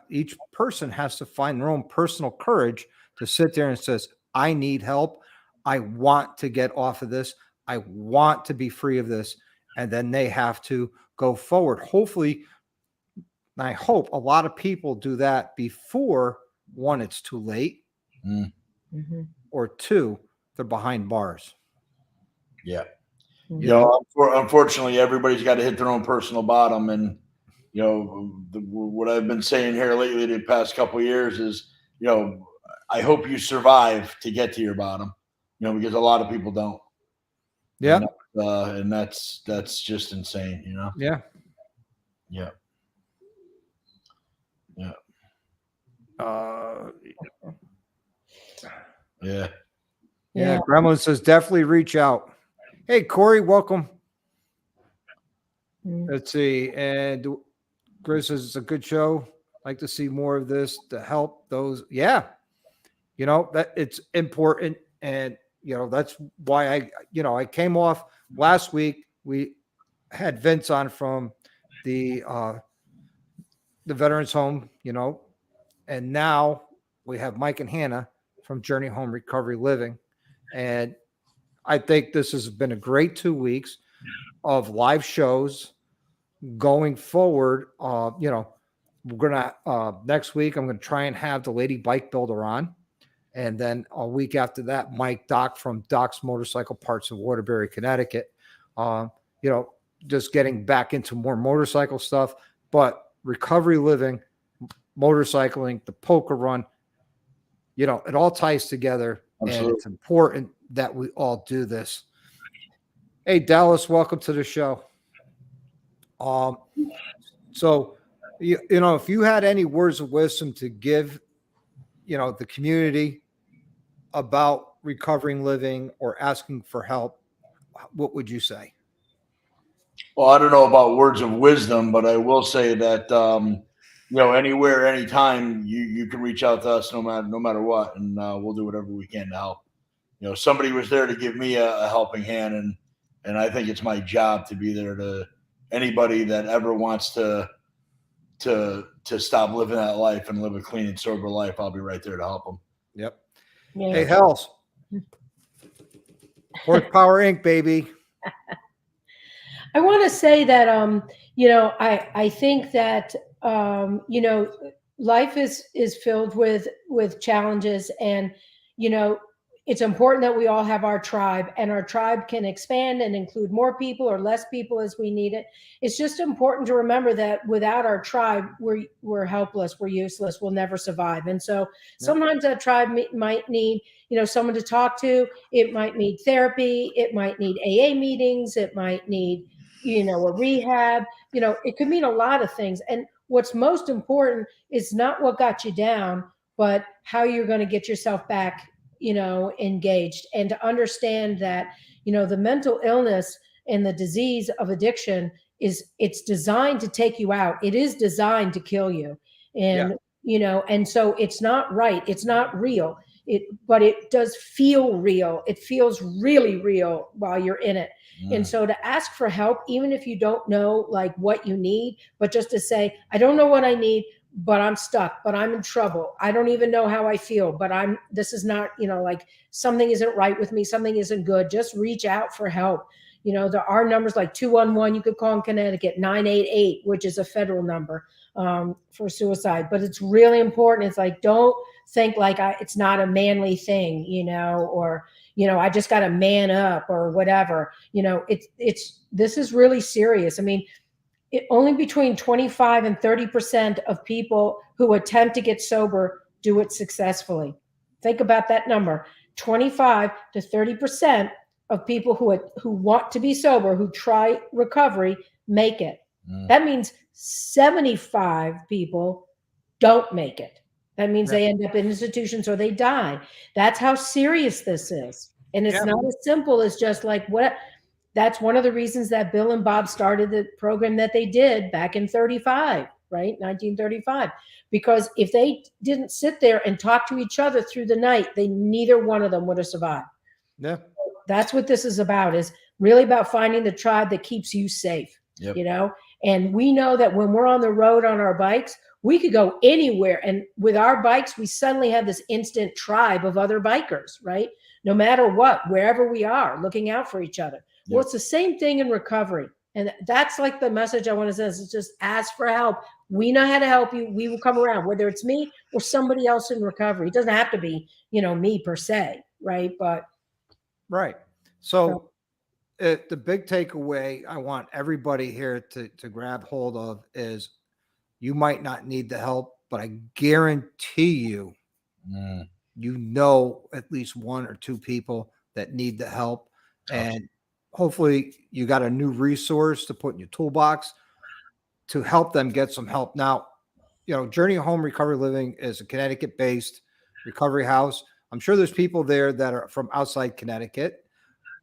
each person has to find their own personal courage to sit there and says, I need help. I want to get off of this. I want to be free of this. And then they have to go forward. Hopefully, I hope a lot of people do that before, one, it's too late, or two, they're behind bars. Yeah. You know, unfortunately, everybody's got to hit their own personal bottom. And, you know, what I've been saying here lately the past couple of years is, you know, I hope you survive to get to your bottom, you know, because a lot of people don't. Yeah. And that's just insane, you know? Yeah. Yeah. Yeah. Yeah. Yeah. Gremlin says definitely reach out. Hey, Corey, welcome. Let's see. And Chris says it's a good show. Like to see more of this to help those. Yeah. You know, that it's important. And, you know, that's why I came off last week. We had Vince on from the Veterans Home, you know, and now we have Mike and Hannah from Journey Home Recovery Living. And I think this has been a great 2 weeks of live shows going forward. You know, we're going to, next week, I'm going to try and have the lady bike builder on. And then a week after that, Mike Doc from Doc's Motorcycle Parts in Waterbury, Connecticut. You know, just getting back into more motorcycle stuff, but recovery living, motorcycling, the poker run, you know, it all ties together. Absolutely. And it's important that we all do this. Hey, Dallas, welcome to the show. So, you know, if you had any words of wisdom to give, you know, the community about recovering living or asking for help, what would you say? Well, I don't know about words of wisdom, but I will say that, you know, anywhere, anytime you can reach out to us no matter what. And we'll do whatever we can to help. You know, somebody was there to give me a helping hand, and I think it's my job to be there to anybody that ever wants to stop living that life and live a clean and sober life. I'll be right there to help them. Yep. Yeah. Hey, Hells. Horsepower Inc., baby. I want to say that, you know, I think that, you know, life is filled with challenges, and, you know, it's important that we all have our tribe, and our tribe can expand and include more people or less people as we need it. It's just important to remember that without our tribe, we're helpless, we're useless, we'll never survive. And so sometimes that tribe might need, you know, someone to talk to. It might need therapy. It might need AA meetings. It might need, you know, a rehab. You know, it could mean a lot of things. And what's most important is not what got you down, but how you're going to get yourself back, you know, engaged, and to understand that, you know, the mental illness And the disease of addiction it's designed to take you out. It is designed to kill you. And, and so it's not right. It's not real. But it does feel real. It feels really real while you're in it. And so to ask for help, even if you don't know like what you need, but just to say, I don't know what I need, but I'm stuck, but I'm in trouble. I don't even know how I feel, but this is not, like something isn't right with me. Something isn't good. Just reach out for help. There are numbers like 211, you could call in Connecticut, 988, which is a federal number for suicide. But it's really important. It's like, don't think like it's not a manly thing, or, I just got to man up or whatever. This is really serious. I mean, only between 25 and 30% of people who attempt to get sober do it successfully. Think about that number. 25 to 30% of people who want to be sober, who try recovery, make it. That means 75 people don't make it. That means they end up in institutions or they die. That's how serious this is. And it's not as simple as just like what. That's one of the reasons that Bill and Bob started the program that they did back in 35, right? 1935. Because if they didn't sit there and talk to each other through the night, neither one of them would have survived. Yeah. That's what this is about, is really about finding the tribe that keeps you safe, And we know that when we're on the road on our bikes, we could go anywhere. And with our bikes, we suddenly have this instant tribe of other bikers, right? No matter what, wherever we are, looking out for each other. Well, it's the same thing in recovery. And that's like the message I want to send is just ask for help. We know how to help you. We will come around, whether it's me or somebody else in recovery. It doesn't have to be, me per se, right? But right. So the big takeaway I want everybody here to grab hold of is you might not need the help, but I guarantee you, at least one or two people that need the help. And hopefully you got a new resource to put in your toolbox to help them get some help. Now, Journey Home Recovery Living is a Connecticut-based recovery house. I'm sure there's people there that are from outside Connecticut,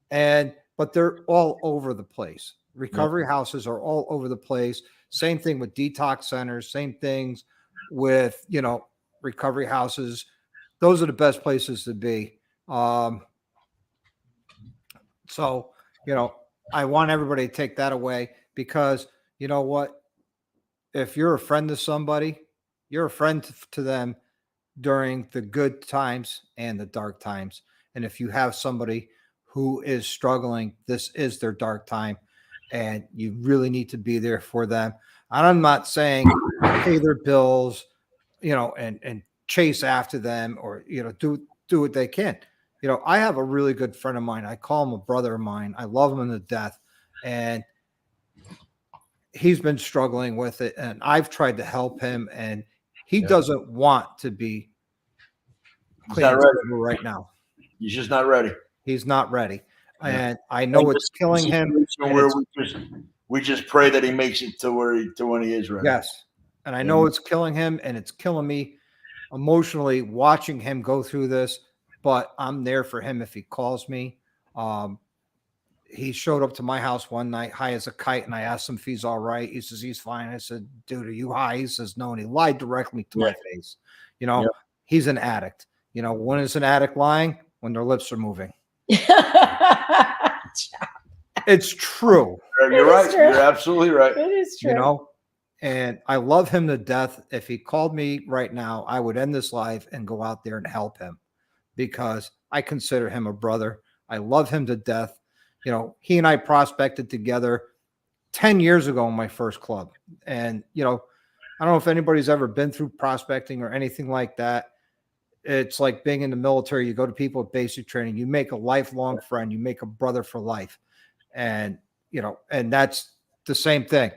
but they're all over the place. Recovery houses are all over the place. Same thing with detox centers, same things with, recovery houses. Those are the best places to be. So, I want everybody to take that away because you know what? If you're a friend to somebody, you're a friend to them during the good times and the dark times. And if you have somebody who is struggling, this is their dark time and you really need to be there for them. And I'm not saying pay their bills, and chase after them or, do what they can. I have a really good friend of mine. I call him a brother of mine. I love him to death. And he's been struggling with it. And I've tried to help him. And he doesn't want to be clean right now. He's just not ready. He's not ready. And I know it's killing him. Where we just pray that he makes it to when he is ready. Yes. And I know it's killing him and it's killing me emotionally watching him go through this. But I'm there for him if he calls me. He showed up to my house one night, high as a kite, and I asked him if he's all right. He says, he's fine. I said, dude, are you high? He says, no. And he lied directly to my face. He's an addict. When is an addict lying? When their lips are moving. It's true. You're right. You're absolutely right. It is true. And I love him to death. If he called me right now, I would end this live and go out there and help him. Because I consider him a brother. I love him to death. He and I prospected together 10 years ago in my first club. And, I don't know if anybody's ever been through prospecting or anything like that. It's like being in the military. You go to people with basic training. You make a lifelong friend. You make a brother for life. And, and that's the same thing,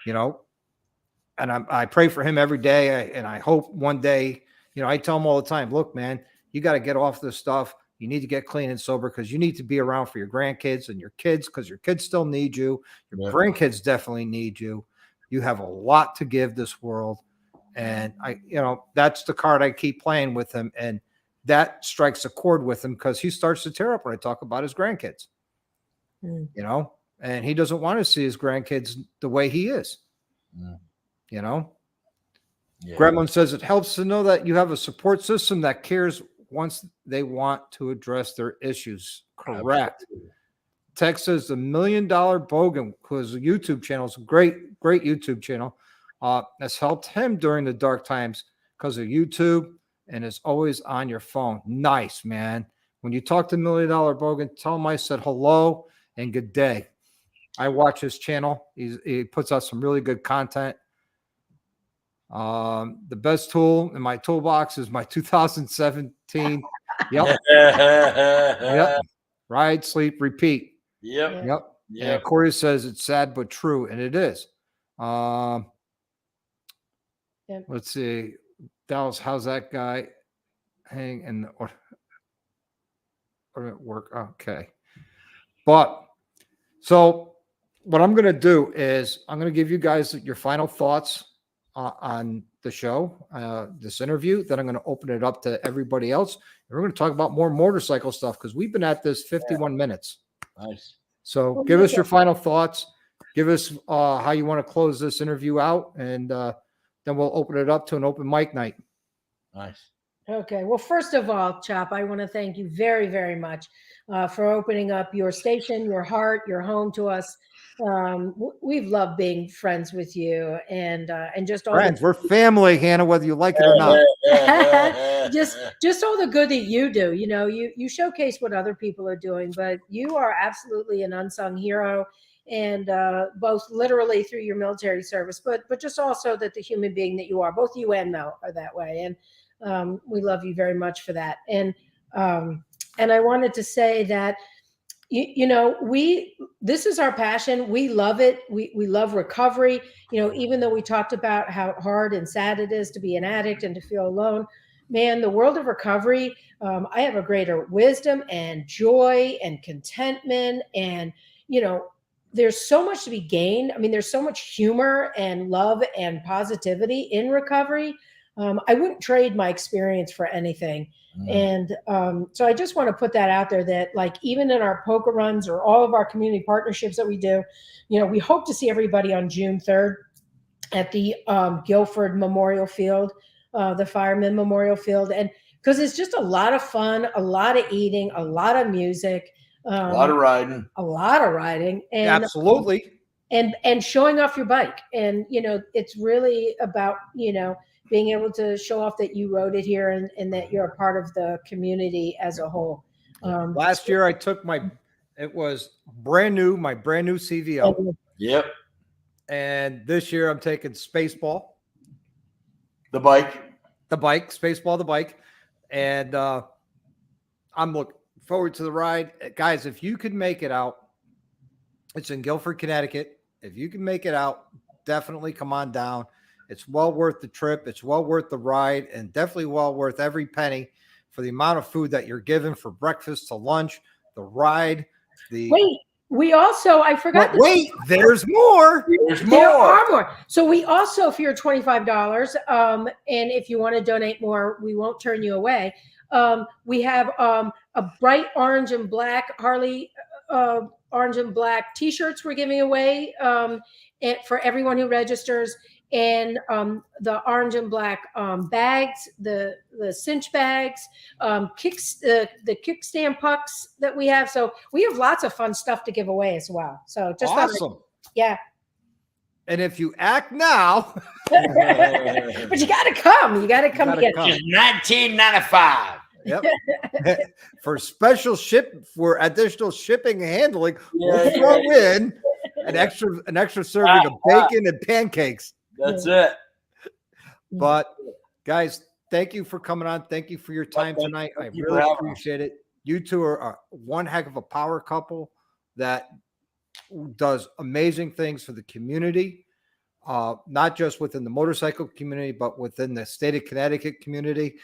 and I pray for him every day. And I hope one day, I tell him all the time, look, man, you got to get off this stuff. You need to get clean and sober because you need to be around for your grandkids and your kids because your kids still need you. Your grandkids definitely need you. You have a lot to give this world. And that's the card I keep playing with him. And that strikes a chord with him because he starts to tear up when I talk about his grandkids. and he doesn't want to see his grandkids the way he is. Mm. You know, Yeah. Gremlin says it helps to know that you have a support system that cares once they want to address their issues. Correct. Absolutely. Tex says the $1 Million Bogan, whose YouTube channel is a great YouTube channel, has helped him during the dark times because of YouTube and is always on your phone. Nice, man. When you talk to $1 Million Bogan, tell him I said hello and good day. I watch his channel. He puts out some really good content. The best tool in my toolbox is my 2017. Yep. Yep. Ride, sleep, repeat. Yep. Yep. And Corey says it's sad but true, and it is. Let's see, Dallas. How's that guy hang in or at work? Okay, but so what I'm going to do is I'm going to give you guys your final thoughts on the show, this interview. Then I'm going to open it up to everybody else, and we're going to talk about more motorcycle stuff because we've been at this 51 minutes. Nice. So give us your final thoughts. Give us how you want to close this interview out, and then we'll open it up to an open mic night. Nice. Okay. Well, first of all, Chop, I want to thank you very, very much for opening up your station, your heart, your home to us. We've loved being friends with you, and just all friends. We're family, Hannah, whether you like it or not. just all the good that you do. You know, you showcase what other people are doing, but you are absolutely an unsung hero, and both literally through your military service, but just also that the human being that you are. Both you and Mel are that way, and we love you very much for that. And I wanted to say that. This is our passion. We love it. We love recovery. Even though we talked about how hard and sad it is to be an addict and to feel alone, man, the world of recovery, I have a greater wisdom and joy and contentment. And, there's so much to be gained. I mean, there's so much humor and love and positivity in recovery. I wouldn't trade my experience for anything. And so I just want to put that out there that, like, even in our poker runs or all of our community partnerships that we do, we hope to see everybody on June 3rd at the Guilford Memorial Field, the Fireman Memorial Field. And because it's just a lot of fun, a lot of eating, a lot of music, a lot of riding, and absolutely. And showing off your bike. And, it's really about, being able to show off that you rode it here and that you're a part of the community as a whole. Last year I took it was brand new CVO. Yep. And this year I'm taking Spaceball. The bike. Spaceball, the bike. And I'm looking forward to the ride. Guys, if you can make it out, it's in Guilford, Connecticut. If you can make it out, definitely come on down. It's well worth the trip. It's well worth the ride, and definitely well worth every penny for the amount of food that you're given for breakfast to lunch, the ride. Wait, we also, I forgot. There's more. There are more. So we also, if you're $25, and if you want to donate more, we won't turn you away. We have a bright orange and black Harley orange and black T-shirts we're giving away for everyone who registers. And the orange and black bags, the cinch bags, the kickstand pucks that we have. So we have lots of fun stuff to give away as well. So just awesome. Yeah. And if you act now, but you got to come. You got to come again. $19.95. Yep. For additional shipping and handling, we'll throw in an extra serving of bacon and pancakes. That's it. But guys, thank you for coming on. Thank you for your time tonight. I really appreciate it. You two are one heck of a power couple that does amazing things for the community, not just within the motorcycle community, but within the state of Connecticut community.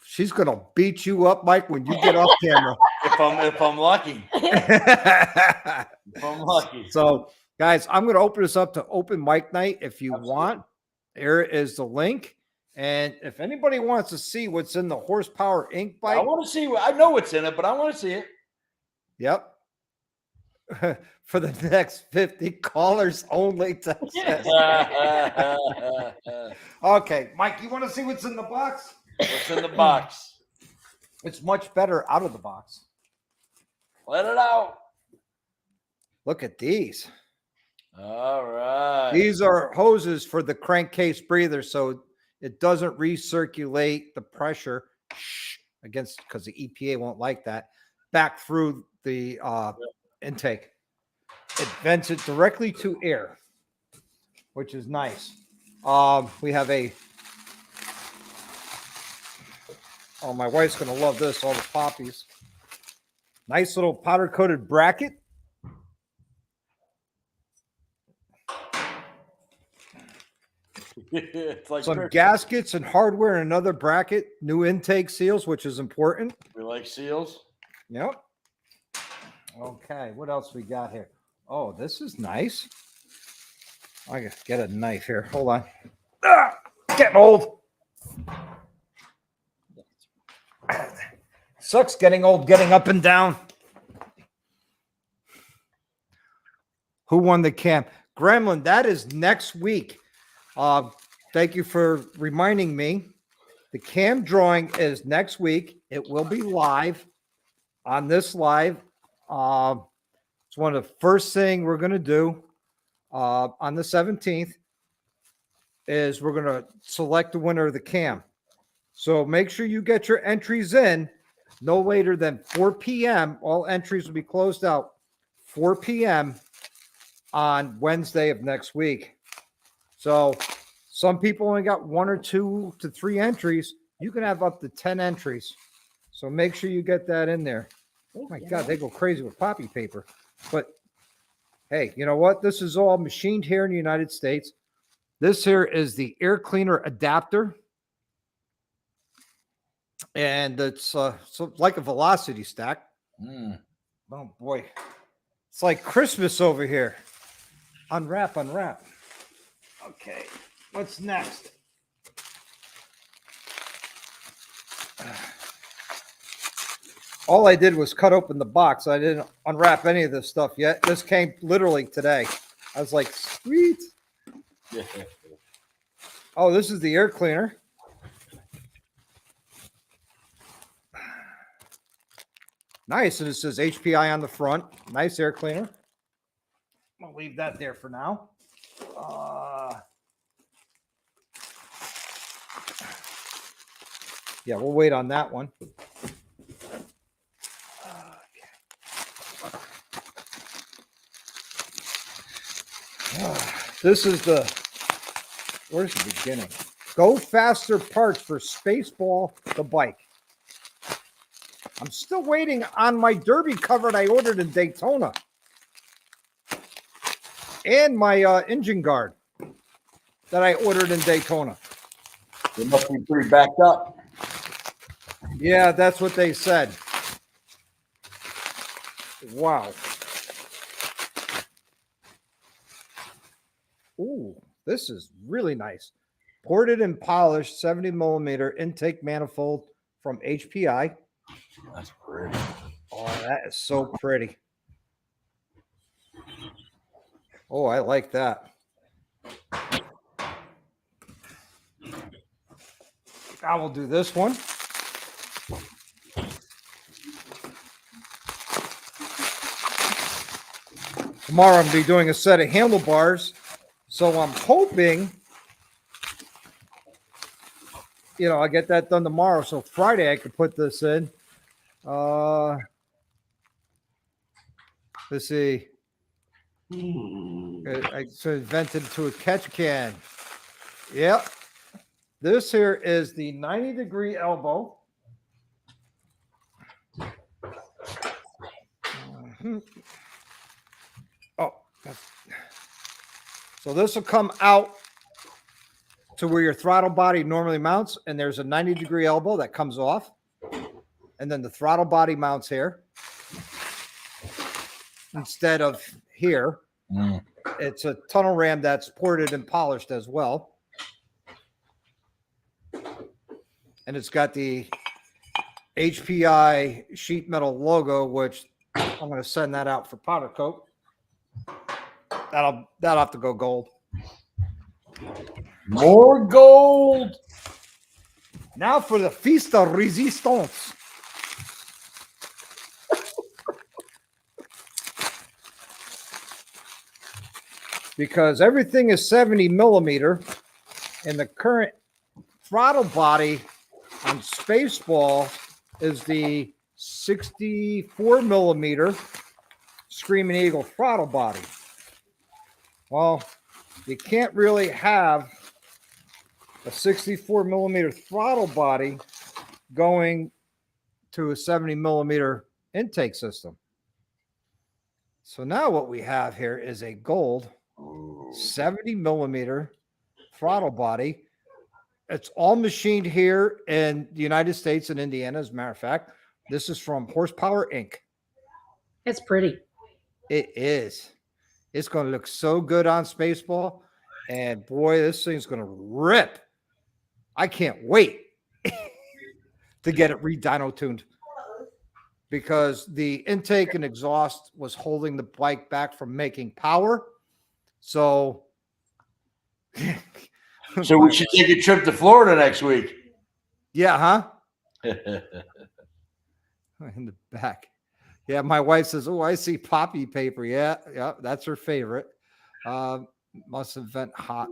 She's gonna beat you up, Mike, when you get off camera. if I'm lucky. If I'm lucky. So, guys, I'm going to open this up to open mic night. If you want, here is the link. And if anybody wants to see what's in the Horsepower Inc. bike, I want to see. I know what's in it, but I want to see it. Yep. for the next 50 callers only. Texas. Okay, Mike, you want to see what's in the box? What's in the box? It's much better out of the box. Let it out. Look at these. All right. These are hoses for the crankcase breather, so it doesn't recirculate the pressure against, because the EPA won't like that, back through the intake. It vents it directly to air, which is nice. We have my wife's going to love this, all the poppies. Nice little powder coated bracket. It's like Some Christmas. gaskets and hardware and another bracket, new intake seals, which is important. We like seals. Yep. Okay, what else we got here? Oh, this is nice. I gotta get a knife here. Hold on. Getting old. Sucks getting old, getting up and down. Who won the camp? Gremlin, that is next week. Thank you for reminding me. The cam drawing is next week. It will be live on this live. It's one of the first thing we're going to do on the 17th is we're going to select the winner of the cam. So make sure you get your entries in no later than 4 p.m. All entries will be closed out 4 p.m. on Wednesday of next week. So some people only got 1 or 2 to 3 entries. You can have up to 10 entries. So make sure you get that in there. Oh my God, they go crazy with poppy paper. But hey, you know what? This is all machined here in the United States. This here is the air cleaner adapter. And it's so like a velocity stack. Oh boy. It's like Christmas over here. Unwrap. Okay. What's next? All I did was cut open the box. I didn't unwrap any of this stuff yet. This came literally today. I was like, sweet. Oh, this is the air cleaner. Nice. And it says HPI on the front. Nice air cleaner. I'll leave that there for now. Yeah, we'll wait on that one. This is where's the beginning? Go Faster parts for Spaceball the bike. I'm still waiting on my derby cover that I ordered in Daytona. And my engine guard that I ordered in Daytona. It must be pretty backed up. Yeah, that's what they said. Wow. Ooh, this is really nice. Ported and polished 70 millimeter intake manifold from HPI. That's pretty. Oh, that is so pretty. Oh, I like that. I will do this one. Tomorrow I'm going to be doing a set of handlebars. So I'm hoping, I'll get that done tomorrow. So Friday I could put this in. Let's see. It's invented to a catch can. Yep. This here is the 90-degree elbow. Oh, so this will come out to where your throttle body normally mounts, and there's a 90-degree elbow that comes off, and then the throttle body mounts here instead of here. It's a tunnel ram that's ported and polished as well. And it's got the HPI sheet metal logo, which I'm going to send that out for powder coat. That'll have to go gold. More gold. Now for the Feast of Resistance. Because everything is 70 millimeter, and the current throttle body on Spaceball is the 64 millimeter Screaming Eagle throttle body. Well, you can't really have a 64 millimeter throttle body going to a 70 millimeter intake system. So now what we have here is a gold 70 millimeter throttle body. It's all machined here in the United States and Indiana. As a matter of fact, this is from Horsepower Inc. It's pretty. It is. It's going to look so good on Spaceball. And boy, this thing's going to rip. I can't wait to get it re-dyno tuned, because the intake and exhaust was holding the bike back from making power. So, So we should take a trip to Florida next week. yeah, huh? In the back. Yeah, my wife says, "Oh, I see poppy paper." Yeah, that's her favorite. Must have vent hot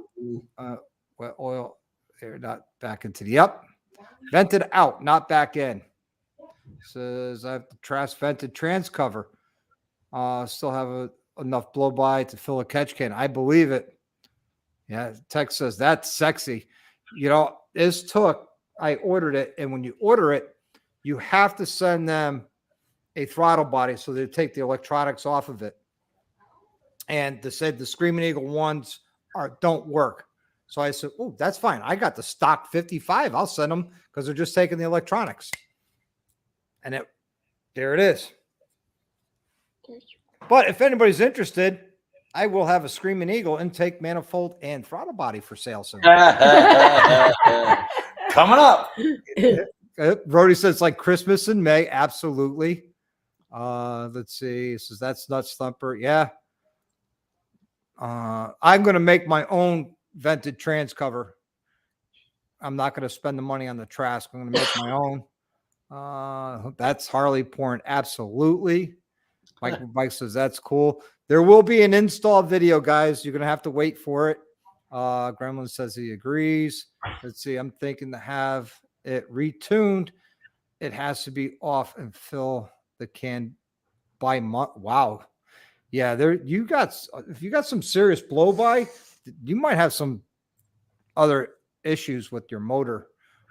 wet oil. They're not back into the vented out, not back in. Says I have the vented trans cover. Still have enough blow by to fill a catch can. I believe it. Yeah, text says that's sexy. You know, I ordered it, and when you order it, you have to send them a throttle body so they take the electronics off of it. And they said the Screaming Eagle ones don't work. So I said, "Oh, that's fine. I got the stock 55. I'll send them because they're just taking the electronics." And there it is. But if anybody's interested, I will have a Screaming Eagle intake manifold and throttle body for sale soon. Coming up. Brody says it's like Christmas in May. Absolutely. Let's see. It says that's Nuts Thumper. Yeah. I'm going to make my own vented trans cover. I'm not going to spend the money on the Trask. I'm going to make my own. That's Harley pouring. Absolutely. Michael Bike says that's cool. There will be an install video, guys. You're going to have to wait for it. Gremlin says he agrees. Let's see. I'm thinking to have it retuned. It has to be off and fill the can by month. Wow. Yeah, if you got some serious blow by, you might have some other issues with your motor,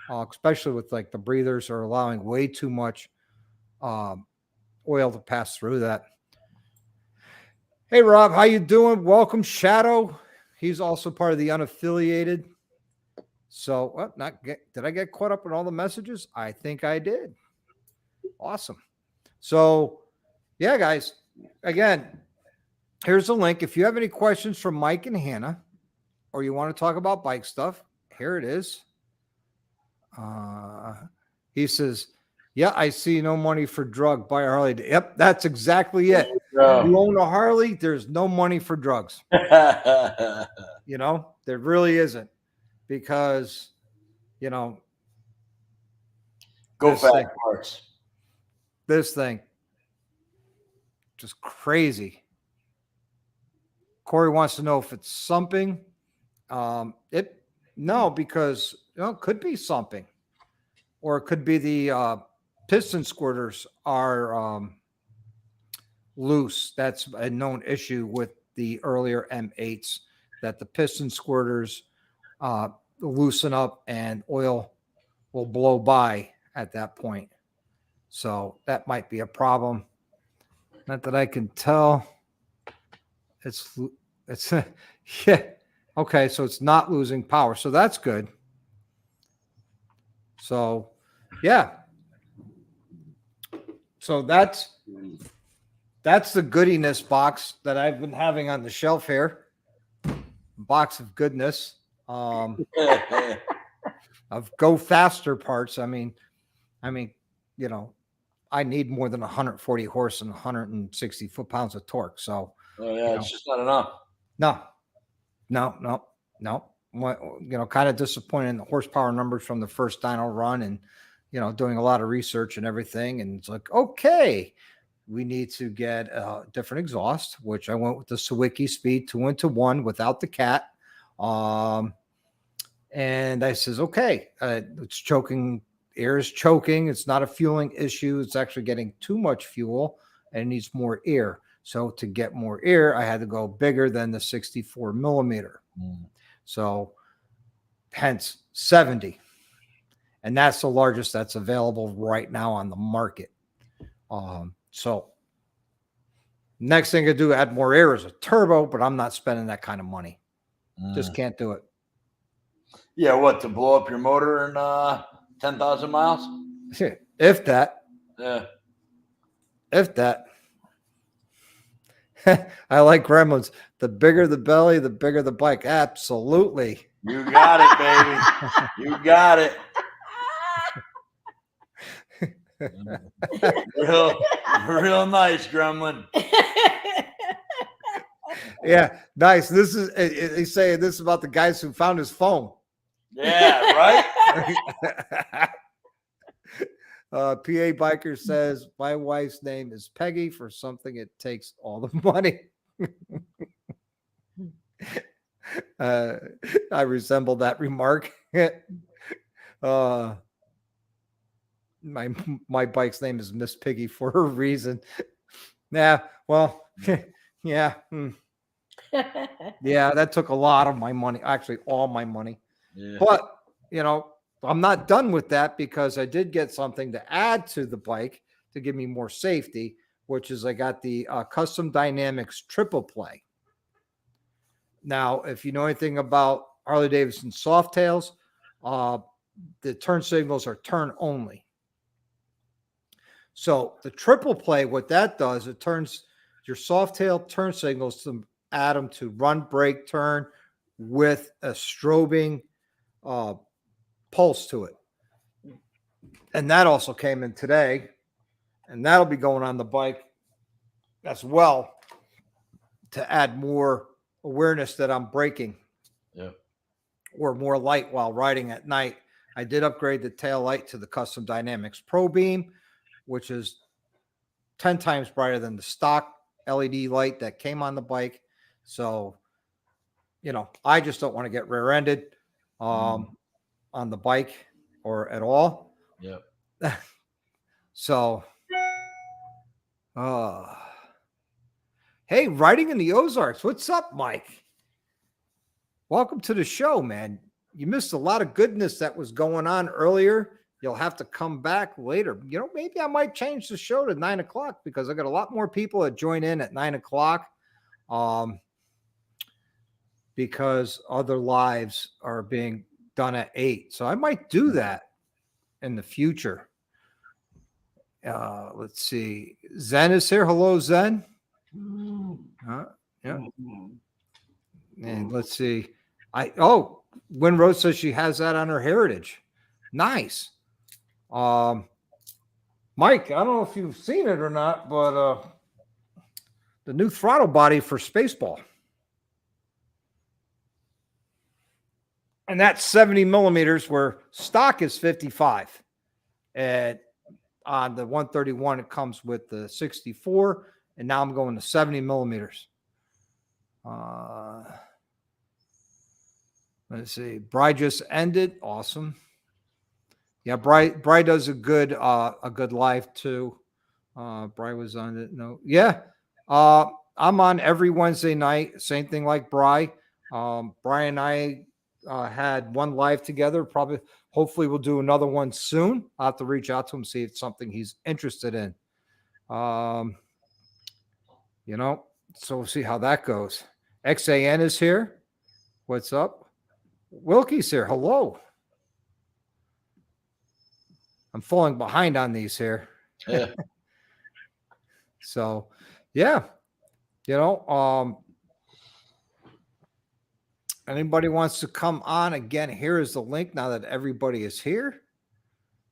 especially with like the breathers are allowing way too much oil to pass through that. Hey Rob, how you doing? Welcome, Shadow. He's also part of the unaffiliated. So, did I get caught up in all the messages? I think I did. Awesome. So, yeah, guys. Again, here's the link. If you have any questions from Mike and Hannah, or you want to talk about bike stuff, here it is. He says, "Yeah, I see no money for drug. Buy a Harley." Yep, that's exactly it. You own a Harley, there's no money for drugs. You know, there really isn't, because, you know, Go fat parts. This thing, just crazy. Corey wants to know if it's sumping. No, because it could be sumping, or it could be the piston squirters are loose. That's a known issue with the earlier M8s, that the piston squirters loosen up and oil will blow by at that point. So that might be a problem. Not that I can tell. It's yeah. Okay, so it's not losing power. So that's good. So, yeah. So that's the goodiness box that I've been having on the shelf here. Box of goodness. Of Go Faster parts. I mean, you know, I need more than 140 horse and 160 foot-pounds of torque. So, Oh yeah, you it's just not enough. no. Kind of disappointed in the horsepower numbers from the first dyno run, and doing a lot of research and everything. And it's like, okay, we need to get a different exhaust, which I went with the Sawicki Speed 2-into-1 without the cat. And I says, okay, it's choking. Air is choking. It's not a fueling issue. It's actually getting too much fuel and it needs more air. So to get more air, I had to go bigger than the 64 millimeter. So hence 70. And that's the largest that's available right now on the market. So next thing I do, add more air is a turbo, but I'm not spending that kind of money. Just can't do it. Yeah, what, to blow up your motor in 10,000 miles? If that. Yeah. If that. I like Gremlins. The bigger the belly, the bigger the bike. Absolutely. You got it, baby. You got it. Real nice, Gremlin. Yeah, nice. This is he's saying this about the guys who found his phone. Yeah, right. PA Biker says my wife's name is Peggy for something. It takes all the money. I resemble that remark. My bike's name is Miss Piggy for a reason. Yeah, well, yeah. Yeah, that took a lot of my money, actually all my money. Yeah. But, I'm not done with that because I did get something to add to the bike to give me more safety, which is I got the Custom Dynamics Triple Play. Now, if you know anything about Harley Davidson Softails, the turn signals are turn only. So the Triple Play, what that does, it turns your Softail turn signals to add them to run, brake, turn with a strobing pulse to it. And that also came in today, and that'll be going on the bike as well to add more awareness that I'm braking. Yeah. Or more light while riding at night. I did upgrade the tail light to the Custom Dynamics Pro Beam, which is 10 times brighter than the stock LED light that came on the bike. So, I just don't want to get rear-ended on the bike or at all. Yep. So, hey, riding in the Ozarks. What's up, Mike? Welcome to the show, man. You missed a lot of goodness that was going on earlier. You'll have to come back later. Maybe I might change the show to 9:00 because I got a lot more people that join in at 9:00. Because other lives are being done at 8. So I might do that in the future. Let's see. Zen is here. Hello, Zen. Yeah. And let's see. Winrose says she has that on her Heritage. Nice. Mike, I don't know if you've seen it or not, but the new throttle body for Spaceball. And that's 70 millimeters where stock is 55. And on the 131, it comes with the 64. And now I'm going to 70 millimeters. Let's see. Bry just ended. Awesome. Yeah, Bry does a good live too. Bry was on it. No. Yeah. I'm on every Wednesday night. Same thing like Bry. Bry and I had one live together. Hopefully we'll do another one soon. I'll have to reach out to him, see if it's something he's interested in. So we'll see how that goes. XAN is here. What's up? Wilkie's here. Hello. I'm falling behind on these here. Yeah. So, yeah. Anybody wants to come on again, here is the link now that everybody is here.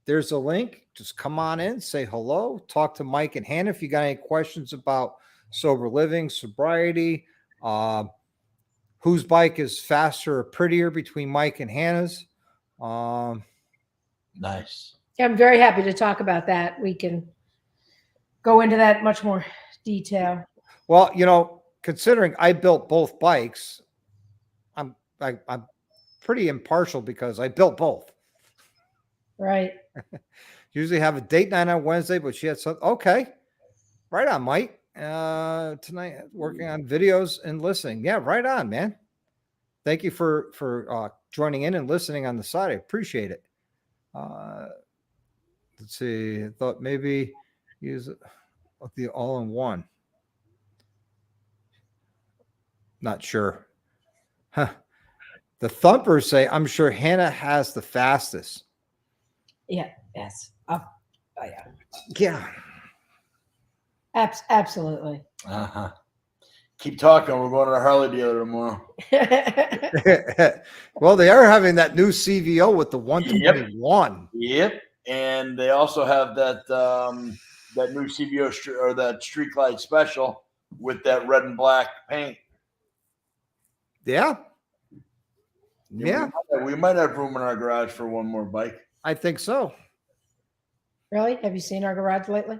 There's a link. Just come on in, say hello, talk to Mike and Hannah if you got any questions about sober living, sobriety, whose bike is faster or prettier between Mike and Hannah's. Nice. I'm very happy to talk about that. We can go into that much more detail. Well, considering I built both bikes, I'm pretty impartial because I built both. Right. Usually have a date night on Wednesday, but she had some. Okay, right on, Mike. Tonight working on videos and listening. Yeah, right on, man. Thank you for joining in and listening on the side. I appreciate it. Let's see. I thought maybe use the all-in-one. Not sure. Huh. The thumpers say, I'm sure Hannah has the fastest. Yeah. Yes. Oh, yeah. Yeah. Absolutely. Uh-huh. Keep talking. We're going to the Harley dealer tomorrow. Well, they are having that new CVO with the 121. Yep. And they also have that that new CVO or that Street Glide special with that red and black paint. Yeah. Yeah. We might have room in our garage for one more bike. I think so. Really? Have you seen our garage lately?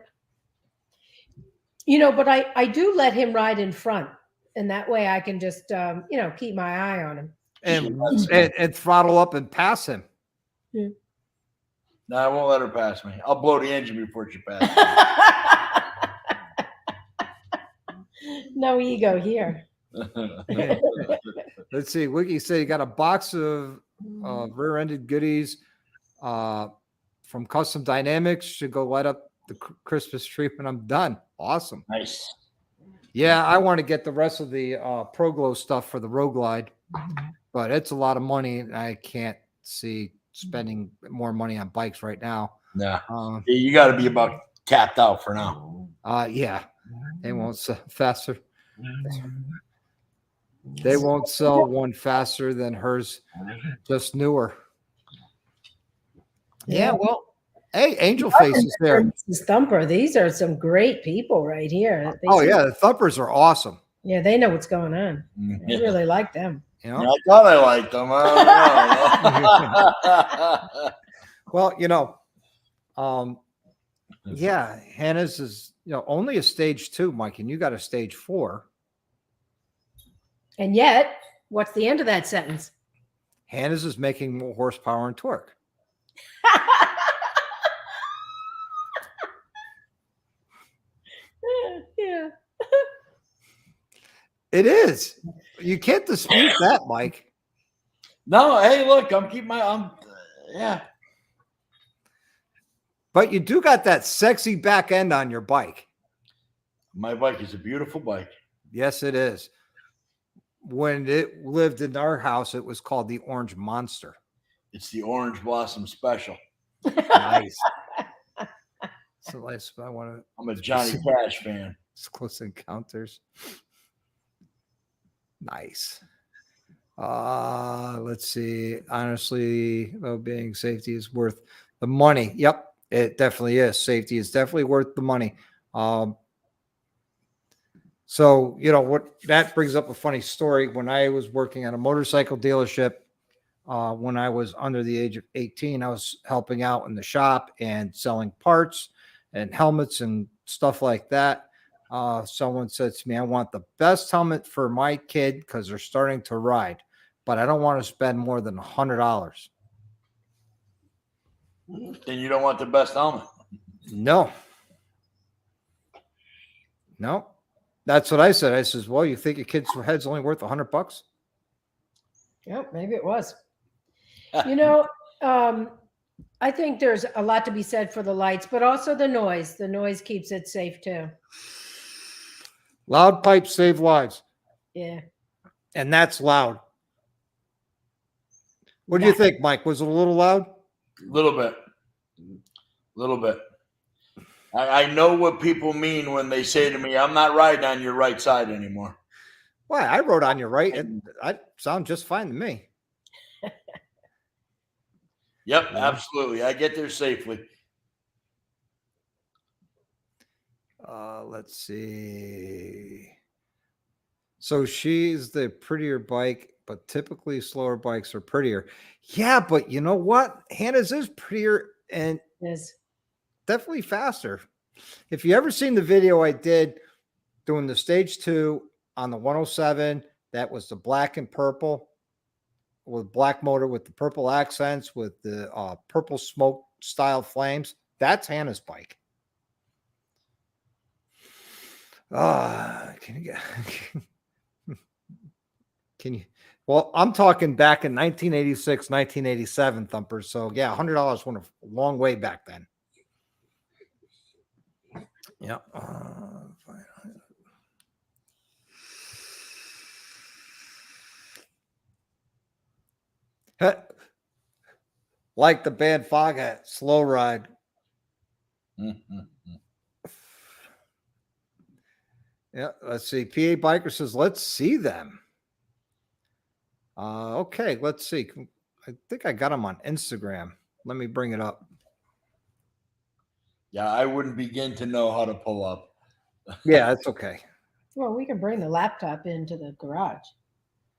But I do let him ride in front, and that way I can just keep my eye on him and throttle up and pass him. Yeah. No, I won't let her pass me. I'll blow the engine before she passes me. No ego here. Let's see. Wiki said you got a box of rear-ended goodies from Custom Dynamics. Should go light up the Christmas tree when I'm done. Awesome. Nice. Yeah, I want to get the rest of the Pro Glow stuff for the Road Glide, but it's a lot of money, and I can't see spending more money on bikes right now. Yeah. You got to be about capped out for now. Yeah. They won't sell faster. They won't sell one faster than hers, just newer. Yeah, well, hey, Angel Face is there. Mrs. Thumper, these are some great people right here. Yeah, the Thumpers are awesome. Yeah, they know what's going on. I really like them. You know? Yeah, I thought I liked them. I don't know. Yeah, Hannah's is only a stage 2, Mike, and you got a stage 4. And yet, what's the end of that sentence? Hannah's is making more horsepower and torque. Yeah. It is. You can't dispute that, Mike. No, hey, look, I'm keeping yeah. But you do got that sexy back end on your bike. My bike is a beautiful bike. Yes, it is. When it lived in our house, it was called the Orange Monster. It's the Orange Blossom Special. Nice. So I'm a Johnny Cash fan. It's Close Encounters. Nice. Let's see. Honestly, well-being, safety is worth the money. Yep, it definitely is. Safety is definitely worth the money. So, what that brings up a funny story. When I was working at a motorcycle dealership, when I was under the age of 18, I was helping out in the shop and selling parts and helmets and stuff like that. Someone said to me, I want the best helmet for my kid because they're starting to ride, but I don't want to spend more than $100. Then you don't want the best helmet. No. That's what I said. I says, well, you think your kid's head's only worth $100? Yep, maybe it was. I think there's a lot to be said for the lights, but also the noise. The noise keeps it safe too. Loud pipes save lives. Yeah. And that's loud. What do you think, Mike? Was it a little loud? Little bit. I know what people mean when they say to me, I'm not riding on your right side anymore. Why? I rode on your right, and I sound just fine to me. Yep, absolutely. I get there safely. Let's see. So she's the prettier bike, but typically slower bikes are prettier. Yeah, but you know what? Hannah's is prettier and Yes. definitely faster. If you ever seen the video I did doing the stage 2 on the 107, that was the black and purple with black motor with the purple accents with the purple smoke style flames. That's Hannah's bike. Can you get can you well, I'm talking back in 1986, 1987 thumpers. So yeah, $100 went a long way back then. Yeah. Like the band Foghat, slow ride. Yeah, let's see. PA Biker says, let's see them. Okay, let's see. I think I got them on Instagram. Let me bring it up. Yeah, I wouldn't begin to know how to pull up. Yeah, that's okay. Well, we can bring the laptop into the garage.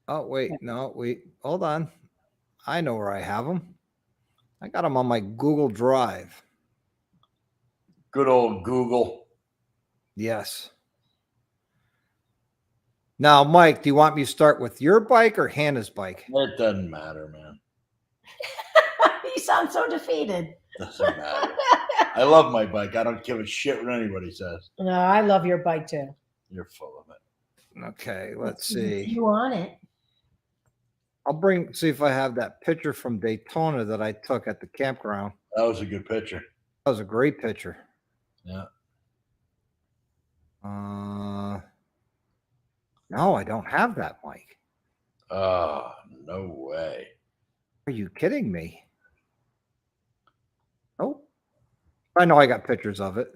Oh, wait. No, wait. Hold on. I know where I have them. I got them on my Google Drive. Good old Google. Yes. Now, Mike, do you want me to start with your bike or Hannah's bike? It doesn't matter, man. You sound so defeated. Doesn't matter. I love my bike. I don't give a shit what anybody says. No, I love your bike too. You're full of it. Okay, let's see. You want it? I'll see if I have that picture from Daytona that I took at the campground. That was a good picture. That was a great picture. Yeah. No, I don't have that, Mike. Oh, no way. Are you kidding me? Nope. I know I got pictures of it.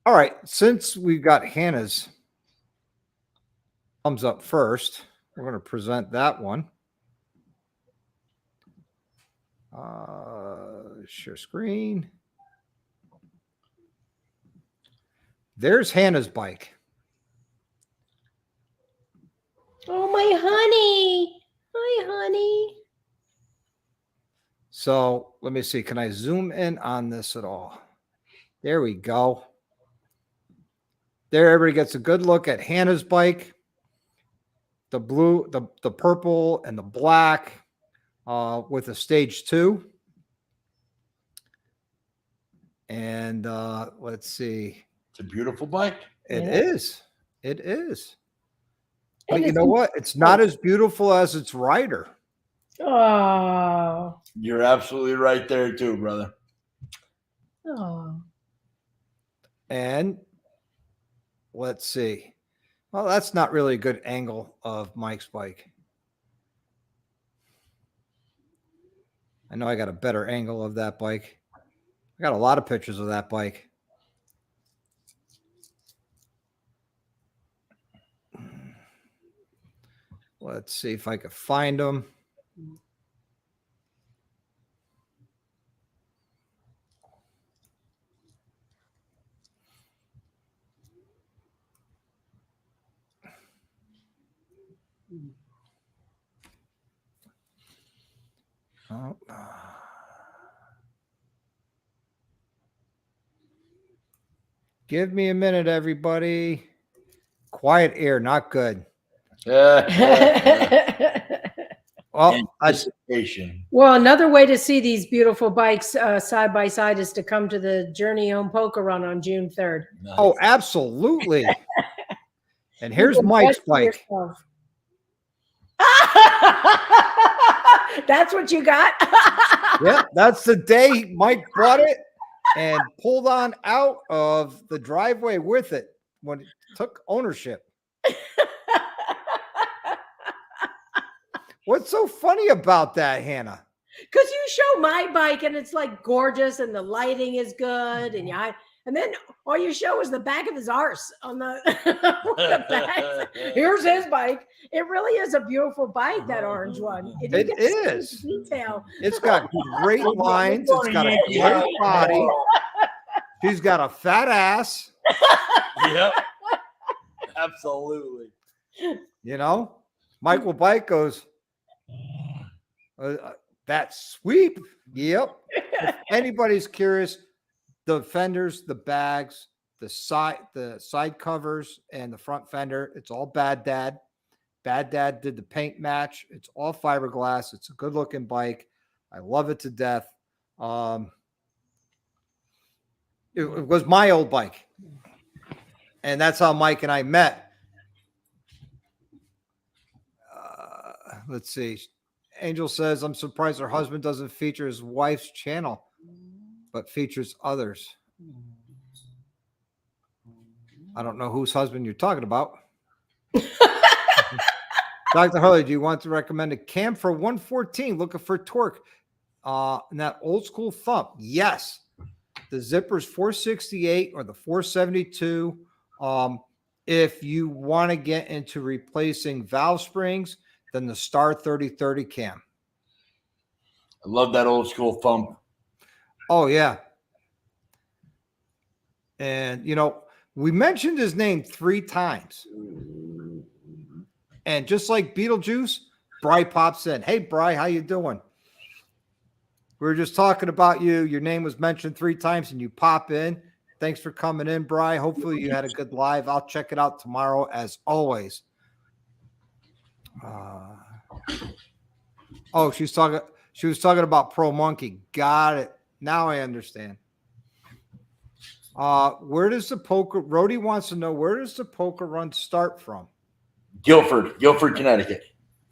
All right. Since we've got Hannah's thumbs up first, we're going to present that one. Share screen. There's Hannah's bike. Oh, my honey. Hi, honey. So let me see. Can I zoom in on this at all? There we go. There, everybody gets a good look at Hannah's bike. The blue, the purple, and the black with a stage 2. And let's see. It's a beautiful bike. It Yeah. is. It is. But And you it's know what? It's not as beautiful as its rider. Oh. You're absolutely right there too, brother. Oh. And let's see. Well, that's not really a good angle of Mike's bike. I know I got a better angle of that bike. I got a lot of pictures of that bike. Let's see if I could find them. Oh. Give me a minute, everybody. Quiet ear, not good. Well, Anticipation. Well, another way to see these beautiful bikes side by side is to come to the Journey Home Polka Run on June 3rd. Nice. oh, absolutely. And here's You can Mike's judge for bike. yourself. That's what you got? Yeah, that's the day Mike bought it and pulled on out of the driveway with it when it took ownership. What's so funny about that, Hannah? Because you show my bike and it's like gorgeous and the lighting is good and then all you show is the back of his arse on the, the back. Here's his bike. It really is a beautiful bike, that orange one. If you It get to see the is. detail. It's got great lines. It's got a great body. She's got a fat ass. Yep. Absolutely. You know, Michael Bike goes, that sweep. Yep. If anybody's curious, the fenders, the bags, the side covers, and the front fender, it's all Bad Dad. Bad Dad did the paint match. It's all fiberglass. It's a good looking bike. I love it to death. It was my old bike. And that's how Mike and I met. Let's see. Angel says, I'm surprised her husband doesn't feature his wife's channel, but features others. I don't know whose husband you're talking about. Dr. Harley, do you want to recommend a cam for 114 looking for torque? And that old school thump? Yes. The Zipper's 468 or the 472. If you want to get into replacing valve springs, then the Star 3030 cam. I love that old school thump. Oh, yeah. And, you know, we mentioned his name 3 times. And just like Beetlejuice, Bry pops in. Hey, Bry, how you doing? We were just talking about you. Your name was mentioned 3 times, and you pop in. Thanks for coming in, Bry. Hopefully you had a good live. I'll check it out tomorrow, as always. Oh, she was talking about Pro Monkey. Got it. Now I understand. Where does the poker? Rody wants to know, where does the poker run start from? Guilford, Connecticut.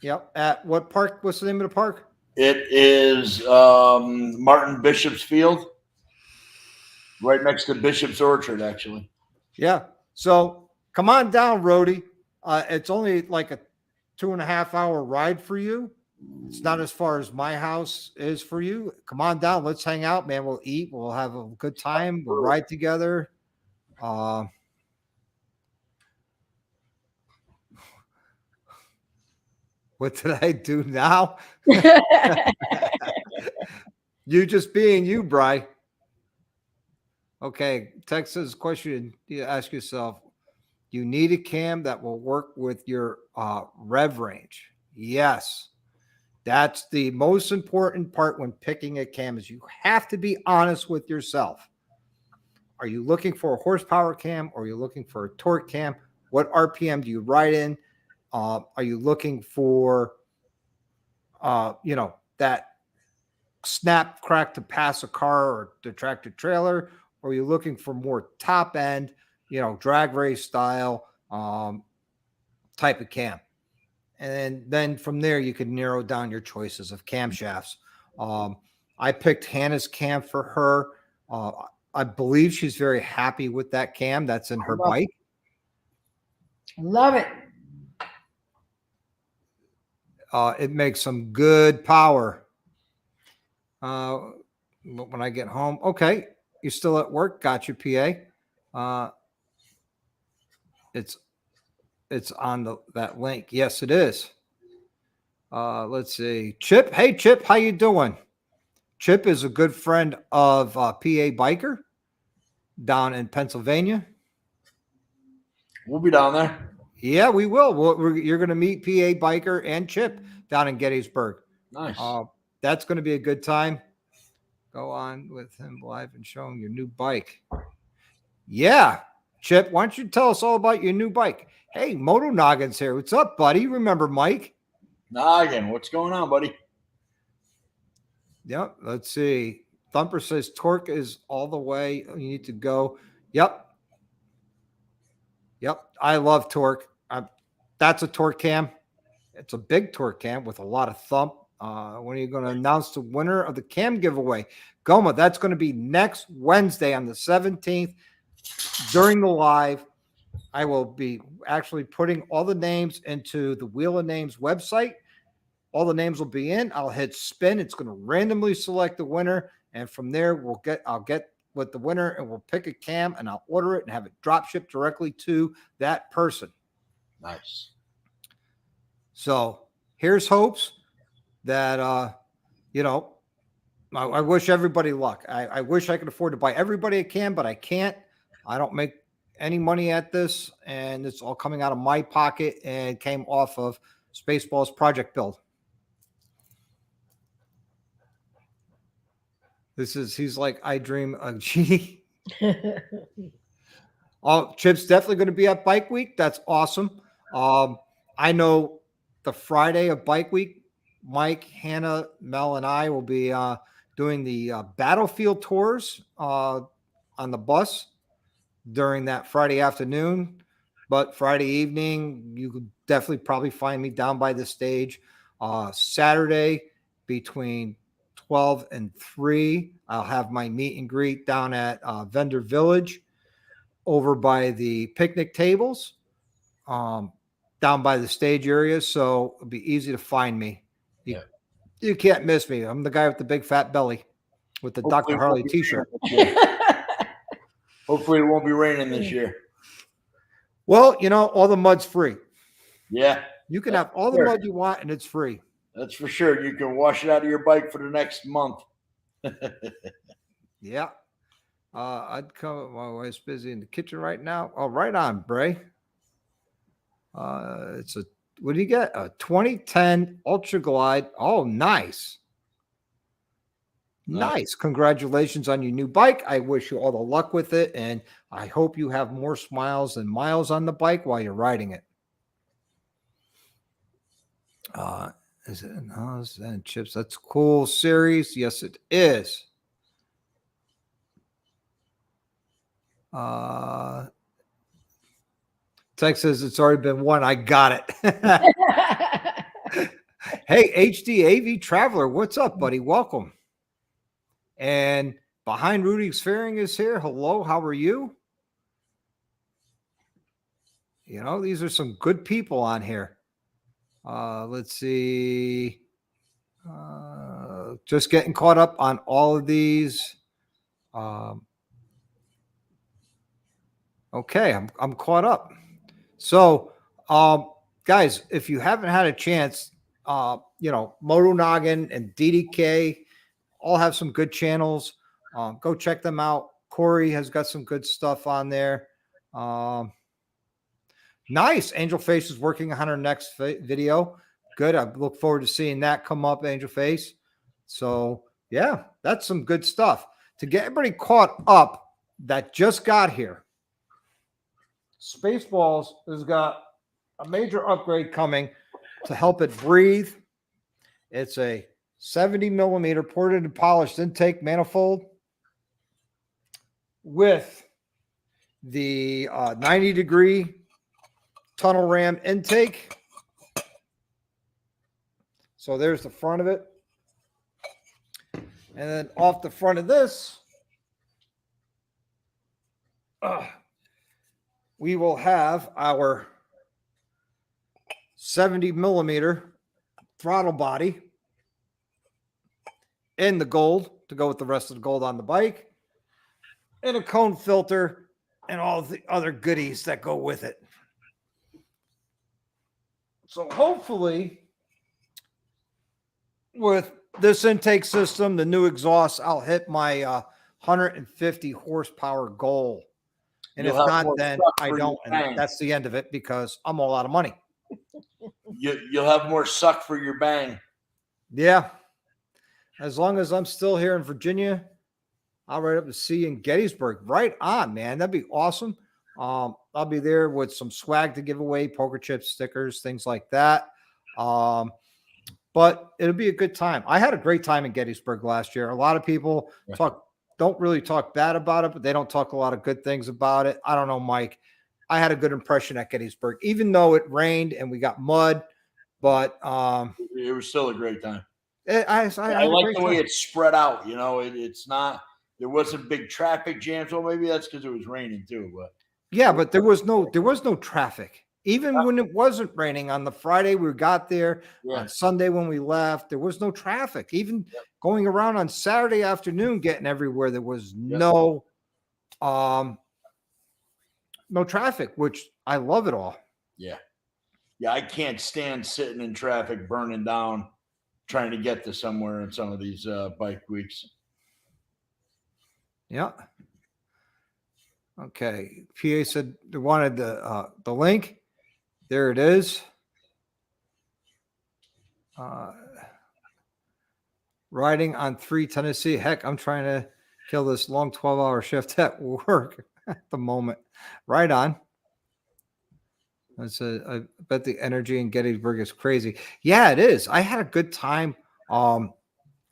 Yep. At what park? What's the name of the park? It is Martin Bishop's Field, right next to Bishop's Orchard, actually. Yeah. So come on down, Rody. It's only like a 2.5-hour ride for you. It's not as far as my house is for you. Come on down. Let's hang out, man. We'll eat. We'll have a good time. We'll ride together. What did I do now? You just being you, Bry. Okay. Texas question. You ask yourself, you need a cam that will work with your rev range. Yes. That's the most important part when picking a cam, is you have to be honest with yourself. Are you looking for a horsepower cam, or are you looking for a torque cam? What RPM do you ride in? Are you looking for, that snap crack to pass a car or the tractor trailer? Or are you looking for more top end, drag race style type of cam? And then from there, you could narrow down your choices of camshafts. I picked Hannah's cam for her. I believe she's very happy with that cam that's in her bike. Love it. It makes some good power. When I get home, okay, you're still at work. Got you, PA. It's on that link. Yes, it is. Let's see. Chip. Hey, Chip. How you doing? Chip is a good friend of PA Biker down in Pennsylvania. We'll be down there. Yeah, we will. You're going to meet PA Biker and Chip down in Gettysburg. Nice. That's going to be a good time. Go on with him live and show him your new bike. Yeah. Chip, why don't you tell us all about your new bike? Hey, Moto Noggin's here. What's up, buddy? Remember Mike? Noggin, what's going on, buddy? Yep. Let's see. Thumper says torque is all the way. You need to go. Yep. I love torque. That's a torque cam. It's a big torque cam with a lot of thump. When are you going to announce the winner of the cam giveaway? Goma, that's going to be next Wednesday on the 17th during the live. I will be actually putting all the names into the Wheel of Names website. All the names will be in. I'll hit spin. It's going to randomly select the winner. And from there, I'll get with the winner and we'll pick a cam and I'll order it and have it drop shipped directly to that person. Nice. So here's hopes that, I wish everybody luck. I wish I could afford to buy everybody a cam, but I can't. I don't make any money at this, and it's all coming out of my pocket and came off of Spaceball's project build. He's like, I dream of G. Oh, Chip's definitely going to be at Bike Week. That's awesome. I know the Friday of Bike Week, Mike, Hannah, Mel, and I will be doing the battlefield tours on the bus during that Friday afternoon. But Friday evening, you could definitely probably find me down by the stage. Saturday between 12 and 3, I'll have my meet and greet down at Vendor Village over by the picnic tables, down by the stage area. So it'll be easy to find me. You can't miss me. I'm the guy with the big fat belly with the Dr. Harley t-shirt. Hopefully it won't be raining this year. Well, all the mud's free. Yeah. You can have all the mud you want and it's free. That's for sure. You can wash it out of your bike for the next month. Yeah. I'd come. My wife's busy in the kitchen right now. Oh, right on, Bray. What do you get? A 2010 Ultra Glide. Oh, nice. Nice. Congratulations on your new bike. I wish you all the luck with it. And I hope you have more smiles than miles on the bike while you're riding it. Is it? No, is that Chips? That's cool series. Yes, it is. Text says it's already been won. I got it. Hey, HD AV Traveler, what's up, buddy? Welcome. And behind Rudy's Fairing is here. Hello, how are you? These are some good people on here. Let's see. Just getting caught up on all of these. Okay, I'm caught up. So, guys, if you haven't had a chance, Moto Noggin and DDK all have some good channels. Go check them out. Corey has got some good stuff on there. Nice. Angel Face is working on her next video. Good. I look forward to seeing that come up, Angel Face. So, yeah, that's some good stuff. To get everybody caught up that just got here, Spaceballs has got a major upgrade coming to help it breathe. It's a 70 millimeter ported and polished intake manifold with the 90-degree tunnel ram intake. So there's the front of it. And then off the front of this, we will have our 70 millimeter throttle body in the gold to go with the rest of the gold on the bike, and a cone filter and all the other goodies that go with it. So hopefully with this intake system, the new exhaust, I'll hit my 150 horsepower goal. And if not, then I don't. And that's the end of it because I'm all out of money. You'll have more suck for your bang. Yeah. As long as I'm still here in Virginia, I'll ride up to see you in Gettysburg. Right on, man. That'd be awesome. I'll be there with some swag to give away, poker chips, stickers, things like that. But it'll be a good time. I had a great time in Gettysburg last year. A lot of people don't really talk bad about it, but they don't talk a lot of good things about it. I don't know, Mike. I had a good impression at Gettysburg, even though it rained and we got mud. But it was still a great time. I like the way it's spread out. It's not. There wasn't big traffic jams. Well, maybe that's because it was raining too. But yeah, but there was no traffic. Even when it wasn't raining on the Friday we got there, on Sunday when we left, there was no traffic. Even going around on Saturday afternoon, getting everywhere, there was no no traffic, which I love it all. Yeah. Yeah, I can't stand sitting in traffic, burning down, trying to get to somewhere in some of these bike weeks. Yeah. Okay. PA said they wanted the link. There it is. Riding on 3 Tennessee. Heck, I'm trying to kill this long 12-hour shift at work at the moment. Right on. I bet the energy in Gettysburg is crazy. Yeah, it is. I had a good time.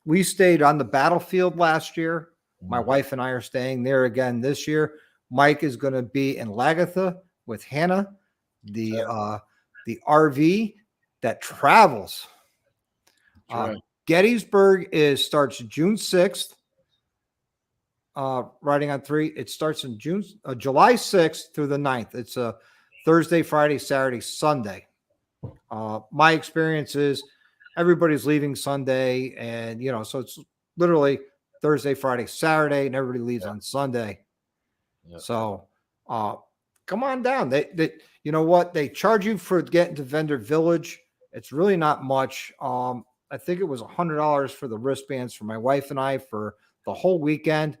We stayed on the battlefield last year. My wife and I are staying there again this year. Mike is going to be in Lagatha with Hannah, the RV that travels. Right. Gettysburg starts June 6th. Riding on 3. It starts in July 6th through the 9th. It's a Thursday, Friday, Saturday, Sunday. My experience is everybody's leaving Sunday, and so it's literally Thursday, Friday, Saturday, and everybody leaves on Sunday. Yep. So come on down. They you know what? They charge you for getting to Vendor Village. It's really not much. I think it was $100 for the wristbands for my wife and I for the whole weekend.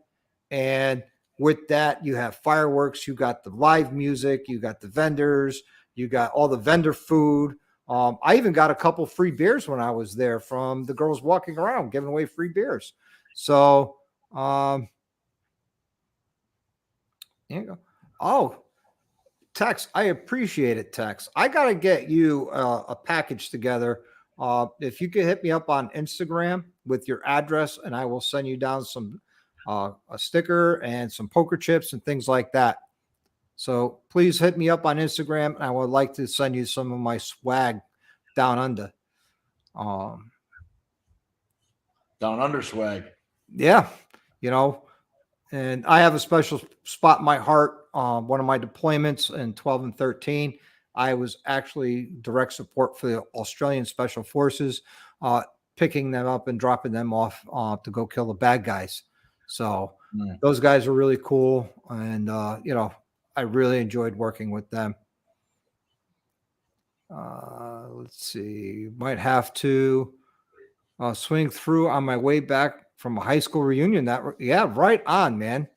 And with that, you have fireworks, you got the live music, you got the vendors, you got all the vendor food. I even got a couple free beers when I was there from the girls walking around giving away free beers. So, there you go. Oh, Tex, I appreciate it, Tex. I got to get you a package together. If you could hit me up on Instagram with your address, and I will send you down some a sticker and some poker chips and things like that. So please hit me up on Instagram, and I would like to send you some of my swag down under. Down under swag. Yeah, and I have a special spot in my heart. One of my deployments in 12 and 13, I was actually direct support for the Australian Special Forces, picking them up and dropping them off to go kill the bad guys. So those guys are really cool. And, I really enjoyed working with them. Let's see. Might have to swing through on my way back from a high school reunion. Yeah, right on, man.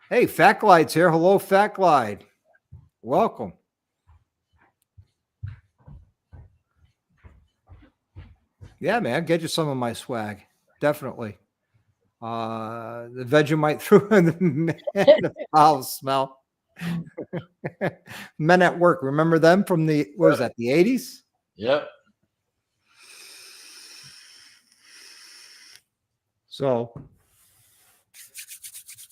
Hey, Fat Glide's here. Hello, Fat Glide. Welcome. Yeah, man, get you some of my swag. Definitely. The Vegemite threw in the foul smell. Men at Work. Remember them from the 80s? Yep. So,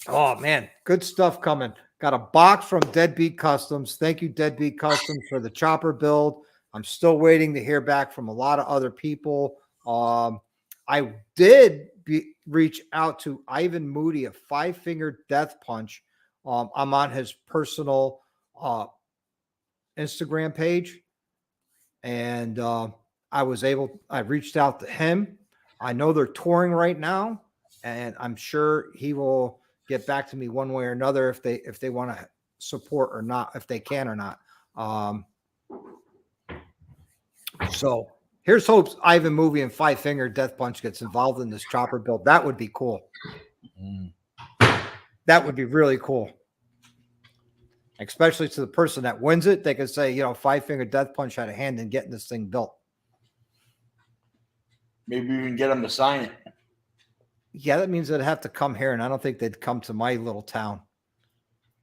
oh man, good stuff coming. Got a box from Deadbeat Customs. Thank you, Deadbeat Customs, for the chopper build. I'm still waiting to hear back from a lot of other people. I did reach out to Ivan Moody of 5 Finger Death Punch. I'm on his personal Instagram page, and I reached out to him. I know they're touring right now, and I'm sure he will get back to me one way or another if they want to support or not, if they can or not. So here's hopes Ivan Movie and 5 Finger Death Punch gets involved in this chopper build. That would be cool. That would be really cool. Especially to the person that wins it, they could say, 5 Finger Death Punch had a hand in getting this thing built. Maybe we can get them to sign it. Yeah, that means they'd have to come here, and I don't think they'd come to my little town.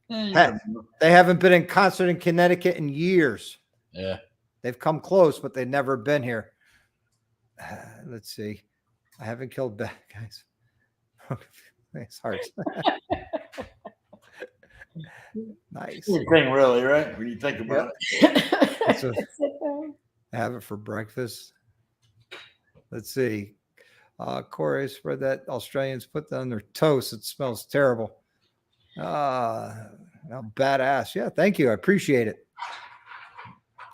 Heck, they haven't been in concert in Connecticut in years. Yeah. They've come close, but they've never been here. Let's see. I haven't killed bad guys. Nice hearts. Nice. Good thing, really, right? When you think about it. I have it for breakfast. Let's see. Corey spread that. Australians put that on their toast. It smells terrible. Badass. Yeah, thank you. I appreciate it.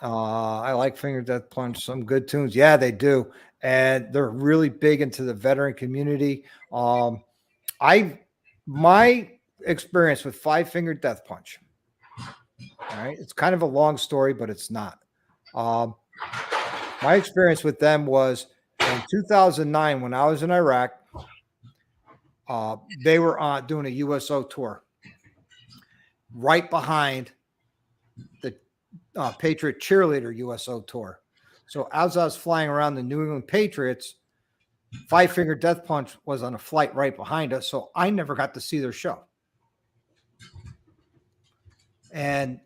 I like Finger Death Punch. Some good tunes. Yeah, they do. And they're really big into the veteran community. My experience with Five Finger Death Punch. All right. It's kind of a long story, but it's not. My experience with them was in 2009 when I was in Iraq. They were doing a USO tour right behind the Patriot Cheerleader USO tour. So as I was flying around the New England Patriots, Five Finger Death Punch was on a flight right behind us. So I never got to see their show. And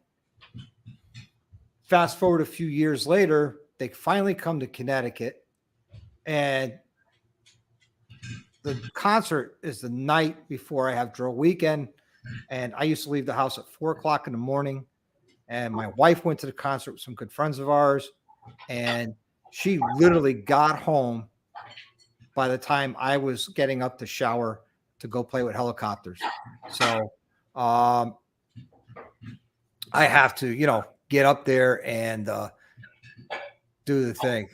fast forward a few years later, they finally come to Connecticut, and the concert is the night before I have drill weekend. And I used to leave the house at 4:00 in the morning. And my wife went to the concert with some good friends of ours. And she literally got home by the time I was getting up to shower to go play with helicopters. So I have to, get up there and do the thing.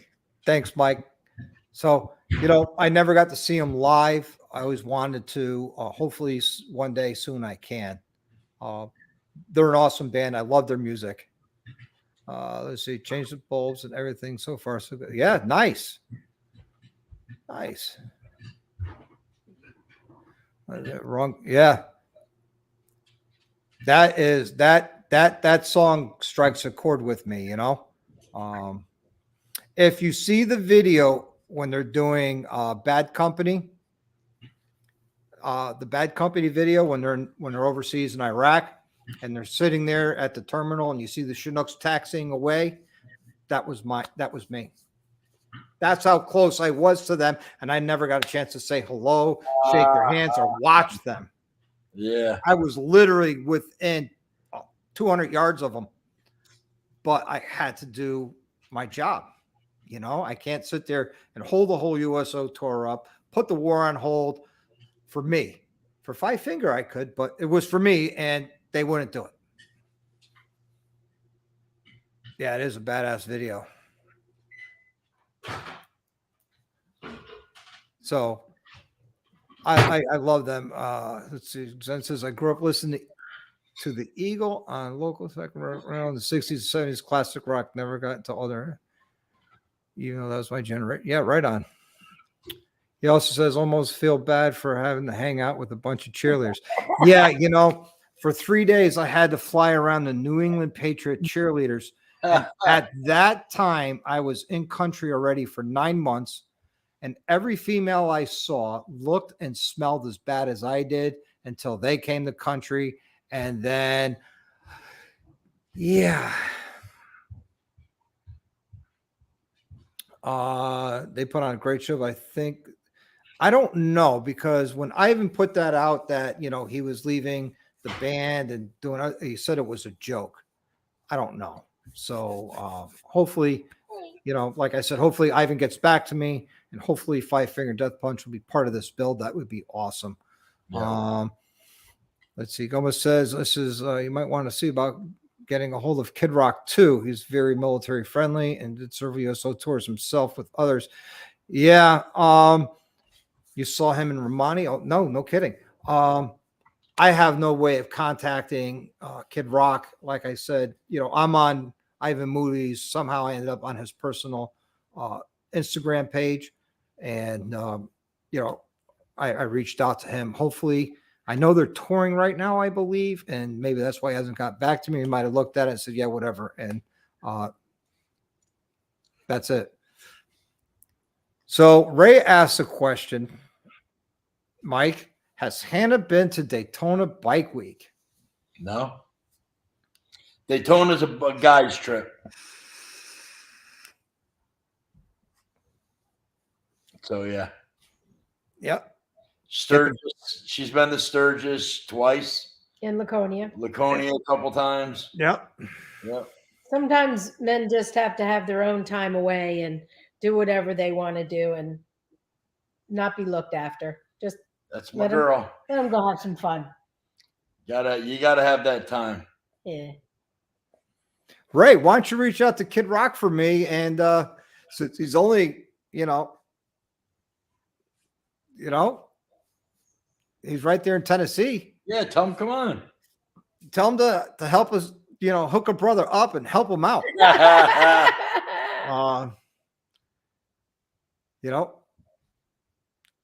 Thanks, Mike. So, I never got to see them live. I always wanted to. Hopefully one day soon I can. They're an awesome band. I love their music. Let's see, change the bulbs and everything so far. So good. Yeah, nice. Nice. Wrong. Yeah. That song strikes a chord with me, If you see the video when they're doing Bad Company, the Bad Company video when they're overseas in Iraq and they're sitting there at the terminal and you see the Chinooks taxiing away, that was me. That's how close I was to them, and I never got a chance to say hello, shake their hands, or watch them. Yeah. I was literally within 200 yards of them, but I had to do my job. I can't sit there and hold the whole USO tour up, put the war on hold for me. For Five Finger, I could, but it was for me, and they wouldn't do it. Yeah, it is a badass video. So I love them. Let's see. Zen says, I grew up listening to the Eagle on local second around the 60s and 70s. Classic rock. Never got into other. That was my generation. Yeah, right on. He also says, almost feel bad for having to hang out with a bunch of cheerleaders. Yeah, for 3 days I had to fly around the New England Patriot cheerleaders. And at that time, I was in country already for 9 months. And every female I saw looked and smelled as bad as I did until they came to country. And then, yeah. They put on a great show. I don't know, because when Ivan put that out that, he was leaving the band and he said it was a joke. I don't know. So hopefully, like I said, hopefully Ivan gets back to me, and hopefully Five Finger Death Punch will be part of this build. That would be awesome. Yeah. Let's see. Gomez says this is you might want to see about getting a hold of Kid Rock too. He's very military friendly and did several USO tours himself with others. Yeah. You saw him in Romani? Oh, no kidding. I have no way of contacting Kid Rock. Like I said, I'm on Ivan Moody's. Somehow I ended up on his personal Instagram page. And, I reached out to him. Hopefully, I know they're touring right now, I believe. And maybe that's why he hasn't got back to me. He might have looked at it and said, yeah, whatever. And that's it. So Ray asked a question. Mike, has Hannah been to Daytona Bike Week? No. Daytona's a guy's trip. So, yeah. Yep. Sturgis. She's been to Sturgis twice. In Laconia. Laconia a couple times. Yep. Sometimes men just have to have their own time away and do whatever they want to do and not be looked after. Just that's my girl. Let them go have some fun. You gotta have that time. Yeah. Ray, why don't you reach out to Kid Rock for me? And since he's only, he's right there in Tennessee. Yeah, tell him, come on. Tell him to help us, hook a brother up and help him out.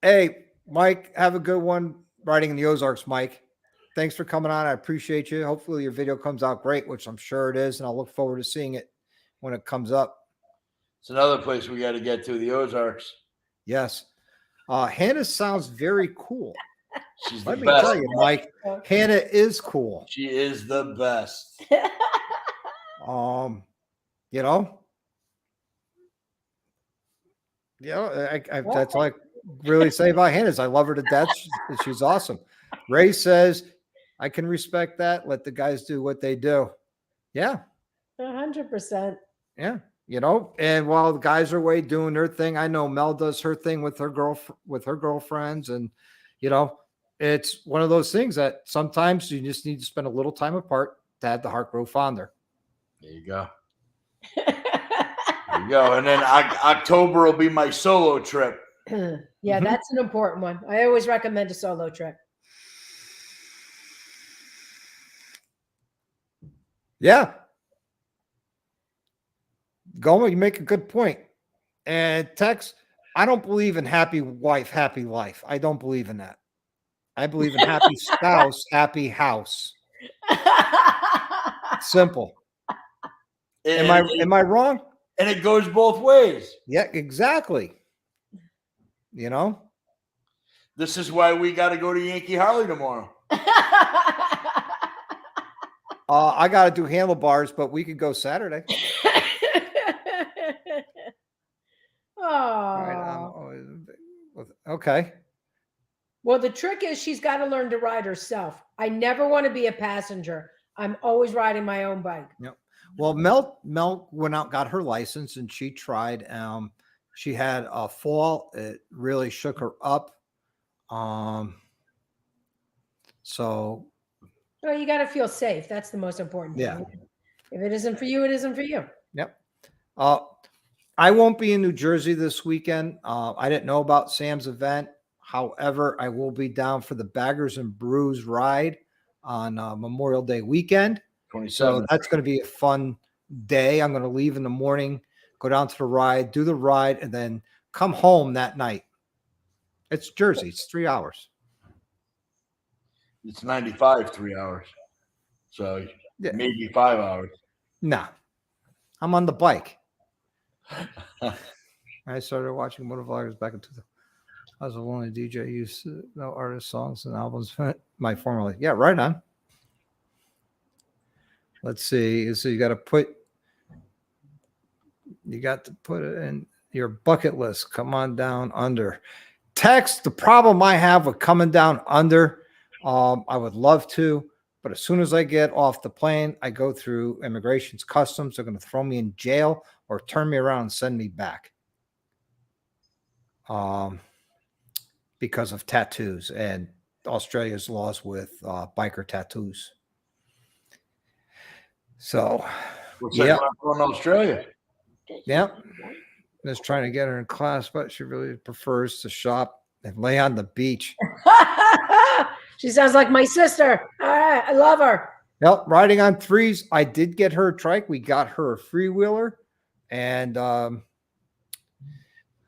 Hey, Mike, have a good one riding in the Ozarks, Mike. Thanks for coming on. I appreciate you. Hopefully your video comes out great, which I'm sure it is, and I'll look forward to seeing it when it comes up. It's another place we got to get to, the Ozarks. Yes. Hannah sounds very cool. She's Let the me best. tell you, Mike, Hannah is cool. She is the best. That's all I really say about Hannah is I love her to death. She's awesome. Ray says, I can respect that. Let the guys do what they do. Yeah. 100%. Yeah. And while the guys are away doing their thing, I know Mel does her thing with her girlfriends. And, it's one of those things that sometimes you just need to spend a little time apart to have the heart grow fonder. There you go. There you go. And then October will be my solo trip. Yeah, that's an important one. I always recommend a solo trip. Yeah. Goma, you make a good point. And Tex, I don't believe in happy wife, happy life. I don't believe in that. I believe in happy spouse, happy house. Simple. Am I wrong? And it goes both ways. Yeah, exactly. This is why we got to go to Yankee Harley tomorrow. I got to do handlebars, but we could go Saturday. Oh. Okay. Well, the trick is she's got to learn to ride herself. I never want to be a passenger. I'm always riding my own bike. Yep. Well, Mel went out, got her license, and she tried. She had a fall. It really shook her up. So. Well, you got to feel safe. That's the most important thing. Yeah. If it isn't for you, it isn't for you. Yep. I won't be in New Jersey this weekend. I didn't know about Sam's event. However, I will be down for the Baggers and Brews ride on Memorial Day weekend. 27th. So that's going to be a fun day. I'm going to leave in the morning, go down to the ride, do the ride, and then come home that night. It's Jersey. It's 3 hours. It's 95, 3 hours. So Yeah. maybe 5 hours. Nah, I'm on the bike. I started watching motovloggers back in 2000. I was the only DJ used to know artist songs and albums. My former life. Yeah, right on. Let's see. So you got to put it in your bucket list. Come on down under. Text, the problem I have with coming down under, I would love to, but as soon as I get off the plane, I go through immigration's customs. They're going to throw me in jail or turn me around and send me back. Because of tattoos and Australia's laws with biker tattoos. So, yeah, going to Australia. Yeah, just trying to get her in class, but she really prefers to shop and lay on the beach. She sounds like my sister. All right, I love her. Yep, riding on threes. I did get her a trike. We got her a freewheeler, and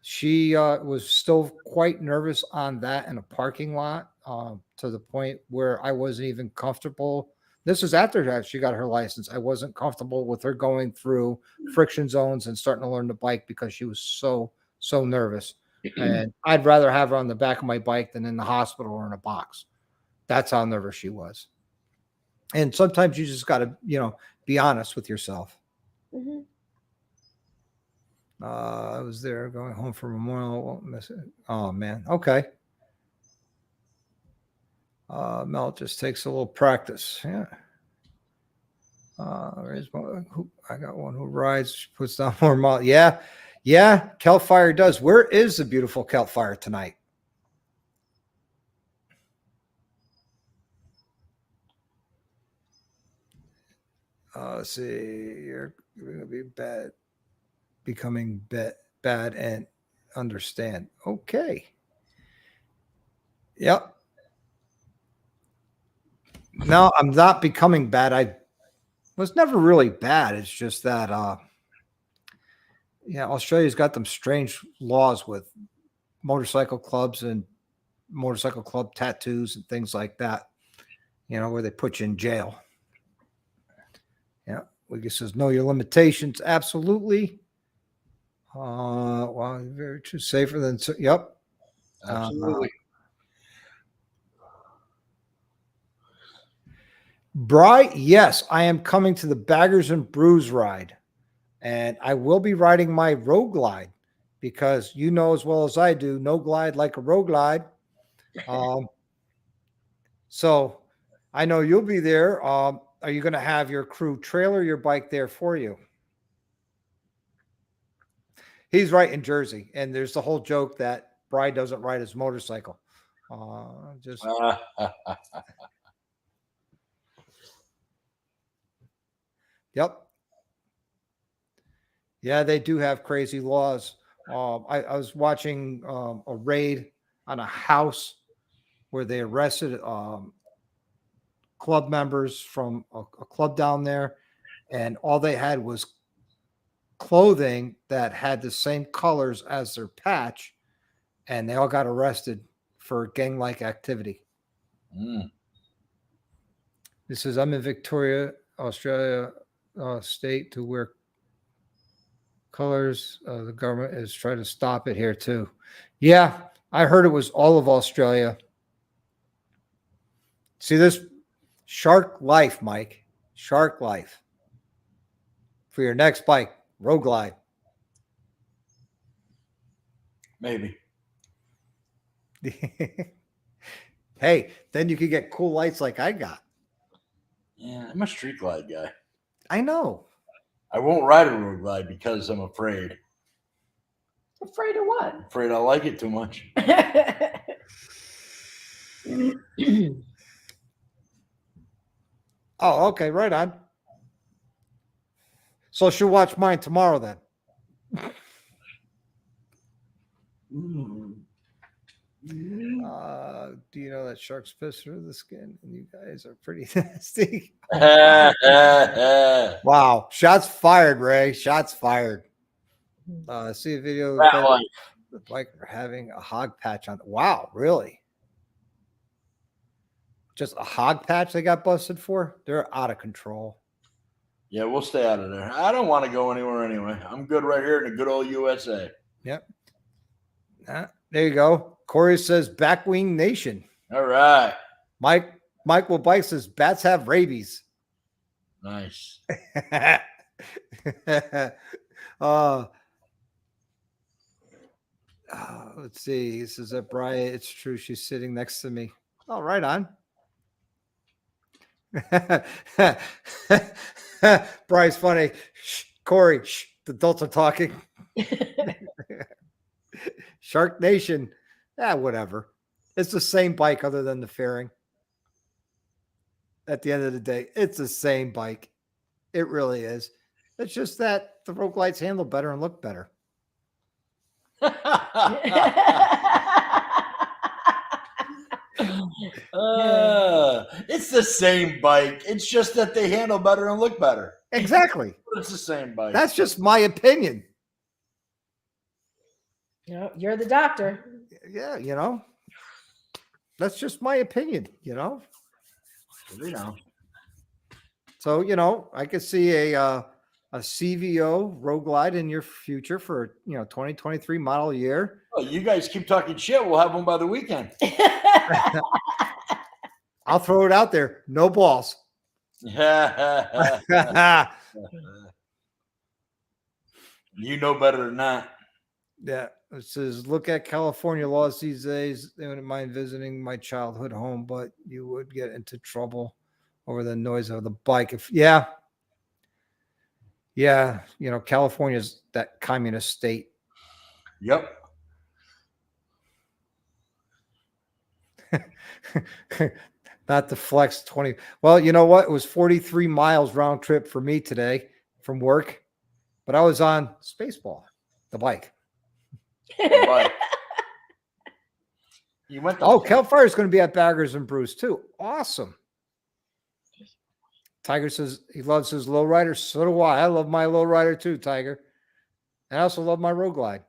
she was still quite nervous on that in a parking lot to the point where I wasn't even comfortable. This is after she got her license. I wasn't comfortable with her going through friction zones and starting to learn the bike because she was so nervous. And I'd rather have her on the back of my bike than in the hospital or in a box. That's how nervous she was. And sometimes you just got to, be honest with yourself. Mm-hmm. I was there going home for Memorial. Won't miss it. Oh man. Okay. Mel just takes a little practice. Yeah. I got one who rides, puts down more miles. Yeah. Kelp Fire does. Where is the beautiful Kelp Fire tonight? Let's see. You're going to be bad. Becoming bad and understand. Okay. Yep. No, I'm not becoming bad. I was never really bad. It's just that, yeah, Australia's got them strange laws with motorcycle clubs and motorcycle club tattoos and things like that, where they put you in jail. Yeah. Wiggy says, know your limitations. Absolutely. Well, very true. Safer than, yep. Absolutely. Bry, yes, I am coming to the Baggers and Brews ride, and I will be riding my Road Glide because you know as well as I do, no glide like a Road Glide. So I know you'll be there. Are you going to have your crew trailer your bike there for you? He's right in Jersey, and there's the whole joke that Bry doesn't ride his motorcycle. Just Yep. Yeah, they do have crazy laws. I was watching a raid on a house where they arrested club members from a club down there, and all they had was clothing that had the same colors as their patch, and they all got arrested for gang-like activity. This is, I'm in Victoria, Australia state to wear colors. The government is trying to stop it here too. Yeah, I heard it was all of Australia. See this Shark Life, Mike. Shark Life. For your next bike, Road Glide. Maybe. Hey, then you could get cool lights like I got. Yeah, I'm a street glide guy. I know. I won't ride a road glide because I'm afraid. Afraid of what? Afraid I'll like it too much. Oh, okay, right on. So she'll watch mine tomorrow then. Do you know that sharks piss through the skin? And you guys are pretty nasty. Wow. Shots fired, Ray. Shots fired. See a video of the biker having a hog patch on. Wow, really? Just a hog patch they got busted for? They're out of control. Yeah, we'll stay out of there. I don't want to go anywhere anyway. I'm good right here in the good old USA. Yep. There you go. Corey says Backwing Nation. All right. Michael Bike says bats have rabies. Nice. Let's see. This is a Brian. It's true. She's sitting next to me. Oh, right on. Bry's funny. Shh, Corey, shh, the adults are talking. Shark Nation. Whatever. It's the same bike other than the fairing. At the end of the day, it's the same bike. It really is. It's just that the Road Glides handle better and look better. It's the same bike. It's just that they handle better and look better. Exactly. It's the same bike. That's just my opinion. No, you're the doctor. Yeah, that's just my opinion, So, I could see a CVO Road Glide in your future for, 2023 model year. Oh, you guys keep talking shit. We'll have one by the weekend. I'll throw it out there. No balls. You know better than that. Yeah. It says, look at California laws these days. They wouldn't mind visiting my childhood home, but you would get into trouble over the noise of the bike. Yeah, California's that communist state. Yep. Not the flex 20. Well, you know what? It was 43 miles round trip for me today from work, but I was on Spaceball, the bike. You went. Cal Fire is going to be at Baggers and Brews too. Awesome. Tiger says he loves his lowrider. So do I. I love my lowrider too, Tiger. And I also love my Road Glide.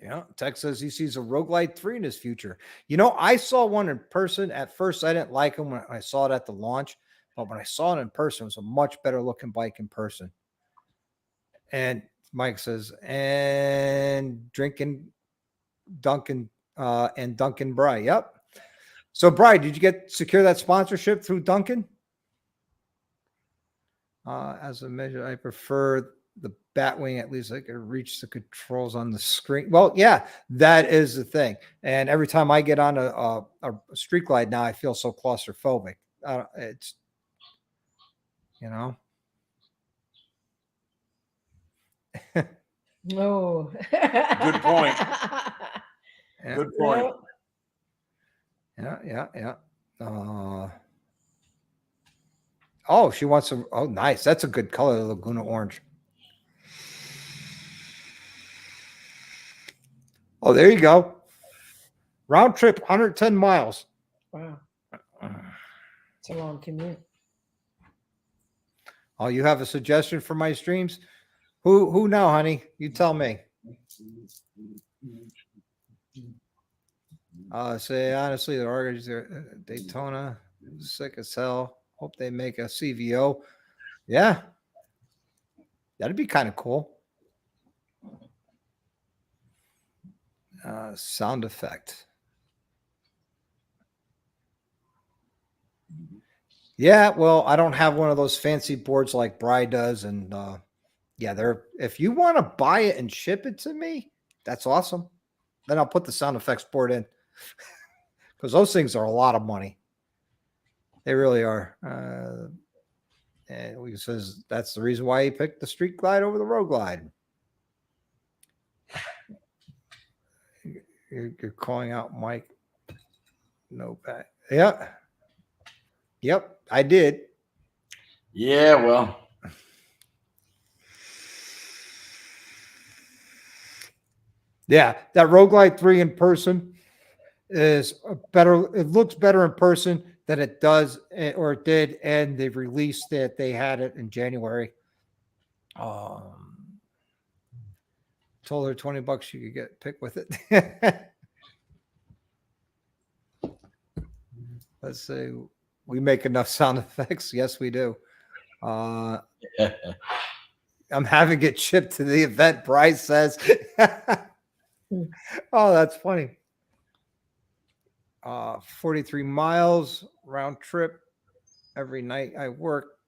Yeah, Tex says he sees a Road Glide 3 in his future. You know, I saw one in person. At first, I didn't like him when I saw it at the launch, but when I saw it in person, it was a much better looking bike in person. And Mike says, and drinking Duncan and Duncan Bry. Yep. So, Bry, did you secure that sponsorship through Duncan? As a measure, I prefer the Batwing. At least I can reach the controls on the screen. Well, yeah, that is the thing. And every time I get on a Street Glide now, I feel so claustrophobic. It's, you know. No. Good point. Yeah. Good point. Yeah. Oh, she wants some. Oh, nice. That's a good color, Laguna Orange. Oh, there you go. Round trip, 110 miles. Wow. It's a long commute. Oh, you have a suggestion for my streams? Who now, honey? You tell me. Say honestly, the Argos, Daytona, sick as hell. Hope they make a CVO. Yeah, that'd be kind of cool. Sound effect. Yeah, well, I don't have one of those fancy boards like Bry does, and yeah, if you want to buy it and ship it to me, that's awesome. Then I'll put the sound effects board in because those things are a lot of money. They really are. And he says that's the reason why he picked the Street Glide over the Road Glide. You're calling out Mike. No back. Yeah. Yep, I did. Yeah, well. Yeah, that Road Glide 3 in person is better. It looks better in person than it does, or it did, and they've released it. They had it in January. Told her $20 you could pick with it. Let's see. We make enough sound effects. Yes, we do. I'm having it shipped to the event. Bryce says. Oh, that's funny. 43 miles round trip every night I work.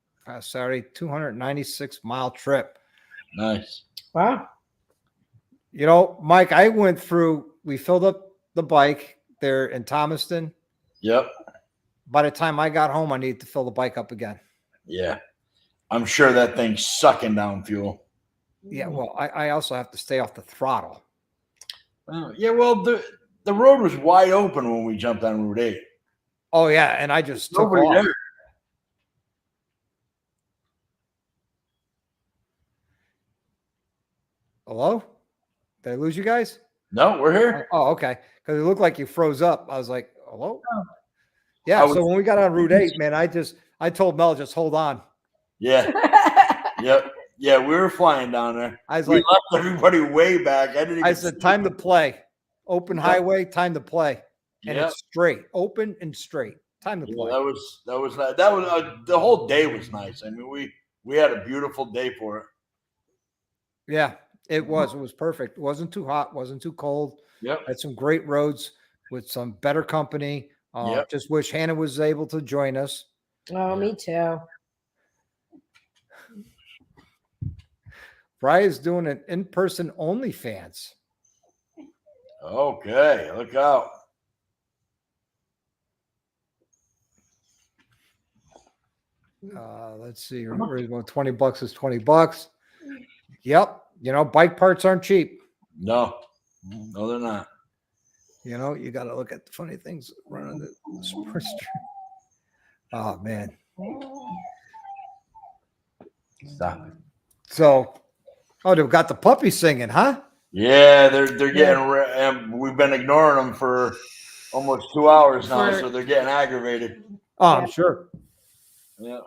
Saturday, 296-mile trip. Nice. Wow. You know, Mike, we filled up the bike there in Thomaston. Yep. By the time I got home, I needed to fill the bike up again. Yeah. I'm sure that thing's sucking down fuel. Yeah, well, I also have to stay off the throttle. Yeah, well, the road was wide open when we jumped on Route 8. Oh, yeah, and I just took Nobody off. there. Hello? Did I lose you guys? No, we're here. Oh, okay. Because it looked like you froze up. I was like, hello? Oh. Yeah, so when we got on Route 8, man, I told Mel, just hold on. Yeah. Yep. Yeah, we were flying down there. I was We like, left everybody way back. I said, time to play. Open highway, time to play. And Yep. it's straight, open and straight. Time to play. That was the whole day was nice. I mean, we had a beautiful day for it. Yeah, it was. It was perfect. It wasn't too hot, wasn't too cold. Yep. Had some great roads with some better company. Yep. Just wish Hannah was able to join us. Oh, me too. Brian's doing an in-person OnlyFans. Okay, look out. Let's see. $20 is $20. Yep. You know, bike parts aren't cheap. No, they're not. You know, you got to look at the funny things running the sports street. Oh, man. Stop it. So, they've got the puppy singing, huh? Yeah, they're getting. We've been ignoring them for almost 2 hours now, so they're getting aggravated. Oh, I'm sure. Yeah.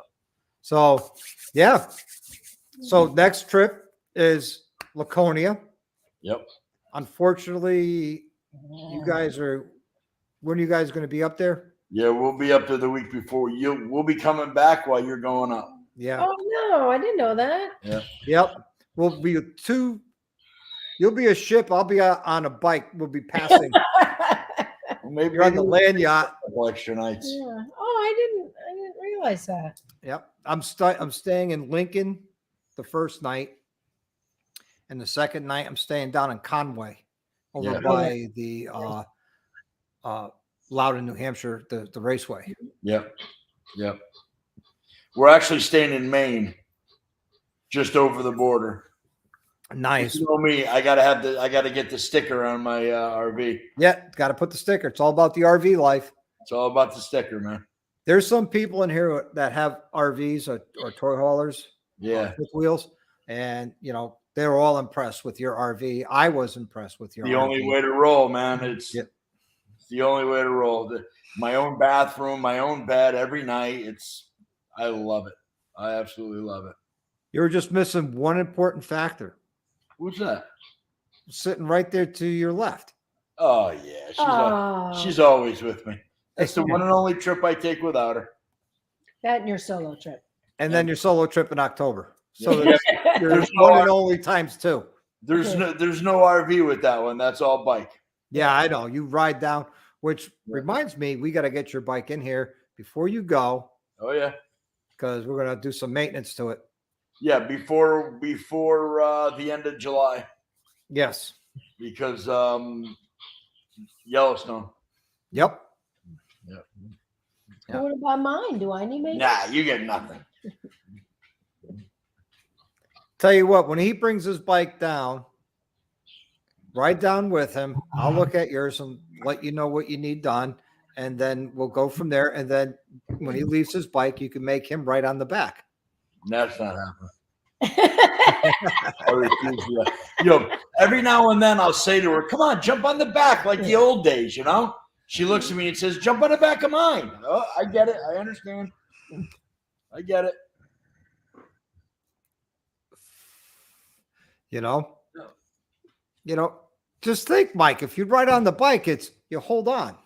So, yeah. So next trip is Laconia. Yep. Unfortunately, you guys are. When are you guys going to be up there? Yeah, we'll be up there the week before. We'll be coming back while you're going up. Yeah. Oh no, I didn't know that. Yeah. Yep. We'll be two. You'll be a ship. I'll be on a bike. We'll be passing. Well, maybe You're on the land yacht. a couple extra nights. Yeah. Oh, I didn't realize that. Yep. I'm staying in Lincoln the first night. And the second night I'm staying down in Conway over Yeah. by the Loudon, New Hampshire, the raceway. Yep. Yep. We're actually staying in Maine, just over the border. Nice. You know me, I gotta get the sticker on my RV. Yeah, got to put the sticker. It's all about the RV life. It's all about the sticker, man. There's some people in here that have RVs or toy haulers, Yeah. fifth wheels, and they're all impressed with your RV. I was impressed with your The RV. only way to roll, man. It's Yep. the only way to roll. My own bathroom, my own bed every night. I love it. I absolutely love it. You were just missing one important factor. Who's that? Sitting right there to your left. Oh yeah, Oh, she's always with me. That's the one and only trip I take without her. that and your solo trip. And then your solo trip in October. So Yeah. there's no one and only times two. There's no RV with that one. That's all bike. Yeah, I know. You ride down, which reminds me, we got to get your bike in here before you go Oh yeah. because we're going to do some maintenance to it. Yeah, before the end of July, Yes. because Yellowstone. Yep. Yep. Yeah. What about mine? Do I need maintenance? Nah, you get nothing. Tell you what, when he brings his bike down, ride down with him. I'll look at yours and let you know what you need done. And then we'll go from there. And then when he leaves his bike, you can make him ride on the back. That's not happening. I refuse to that. Every now and then I'll say to her, "Come on, jump on the back like the old days." She looks at me and says, "Jump on the back of mine." Oh, I get it. I understand. I get it. Just think, Mike, if you ride on the bike, you hold on.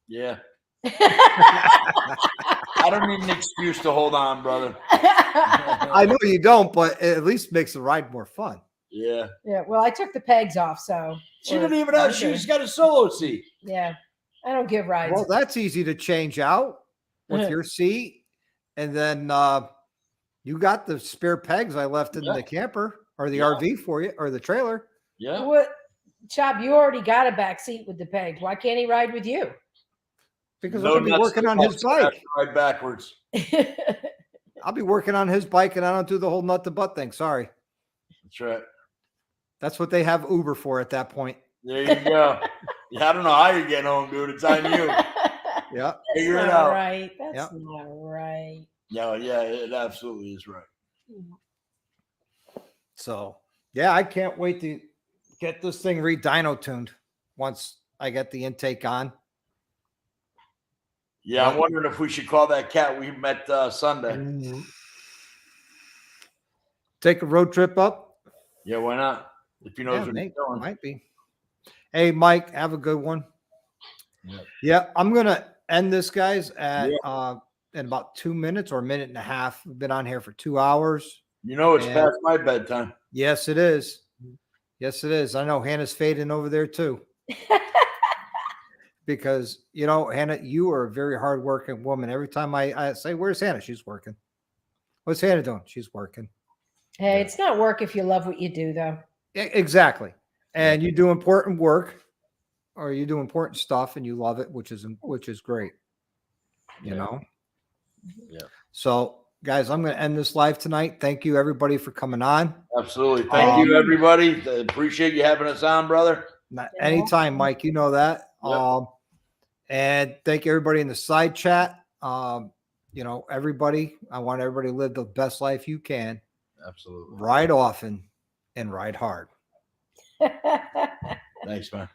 Yeah. I don't need an excuse to hold on, brother. I know you don't, but it at least makes the ride more fun. Yeah. Yeah. Well, I took the pegs off, so She didn't even have. She just got a solo seat. yeah. I don't give rides. Well, that's easy to change out with your seat. And then you got the spare pegs I left in the camper or the RV for you or the trailer. Yeah. What, Chop? You already got a back seat with the pegs. Why can't he ride with you? Because No I'll be nuts working to on bolts, his I have bike. to ride backwards. I'll be working on his bike and I don't do the whole nut to butt thing. Sorry. That's right. That's what they have Uber for at that point. There you go. Yeah, I don't know how you're getting home, dude. It's on you. Yeah. Figure it Not out. right. That's Yep. not right. No, yeah, it absolutely is right. So, yeah, I can't wait to get this thing re-dyno tuned once I get the intake on. Yeah, I'm wondering if we should call that cat we met Sunday. Take a road trip up. Yeah, why not? If he knows what he's doing. Might be. Hey, Mike, have a good one. Yep. Yeah, I'm gonna end this, guys, at in about 2 minutes or a minute and a half. We've been on here for 2 hours. It's past my bedtime. Yes, it is. Yes, it is. I know Hannah's fading over there too. Because Hannah, you are a very hardworking woman. Every time I say, "Where's Hannah?" She's working. What's Hannah doing? She's working. Hey, it's not work if you love what you do, though. Exactly. And you do important work, or you do important stuff, and you love it, which is great. Yeah. So, guys, I'm going to end this live tonight. Thank you, everybody, for coming on. Absolutely. Thank you, everybody. Appreciate you having us on, brother. Anytime, Mike. You know that. Yep. And thank you, everybody in the side chat. Everybody. I want everybody to live the best life you can. Absolutely. Ride often and ride hard. Thanks, man.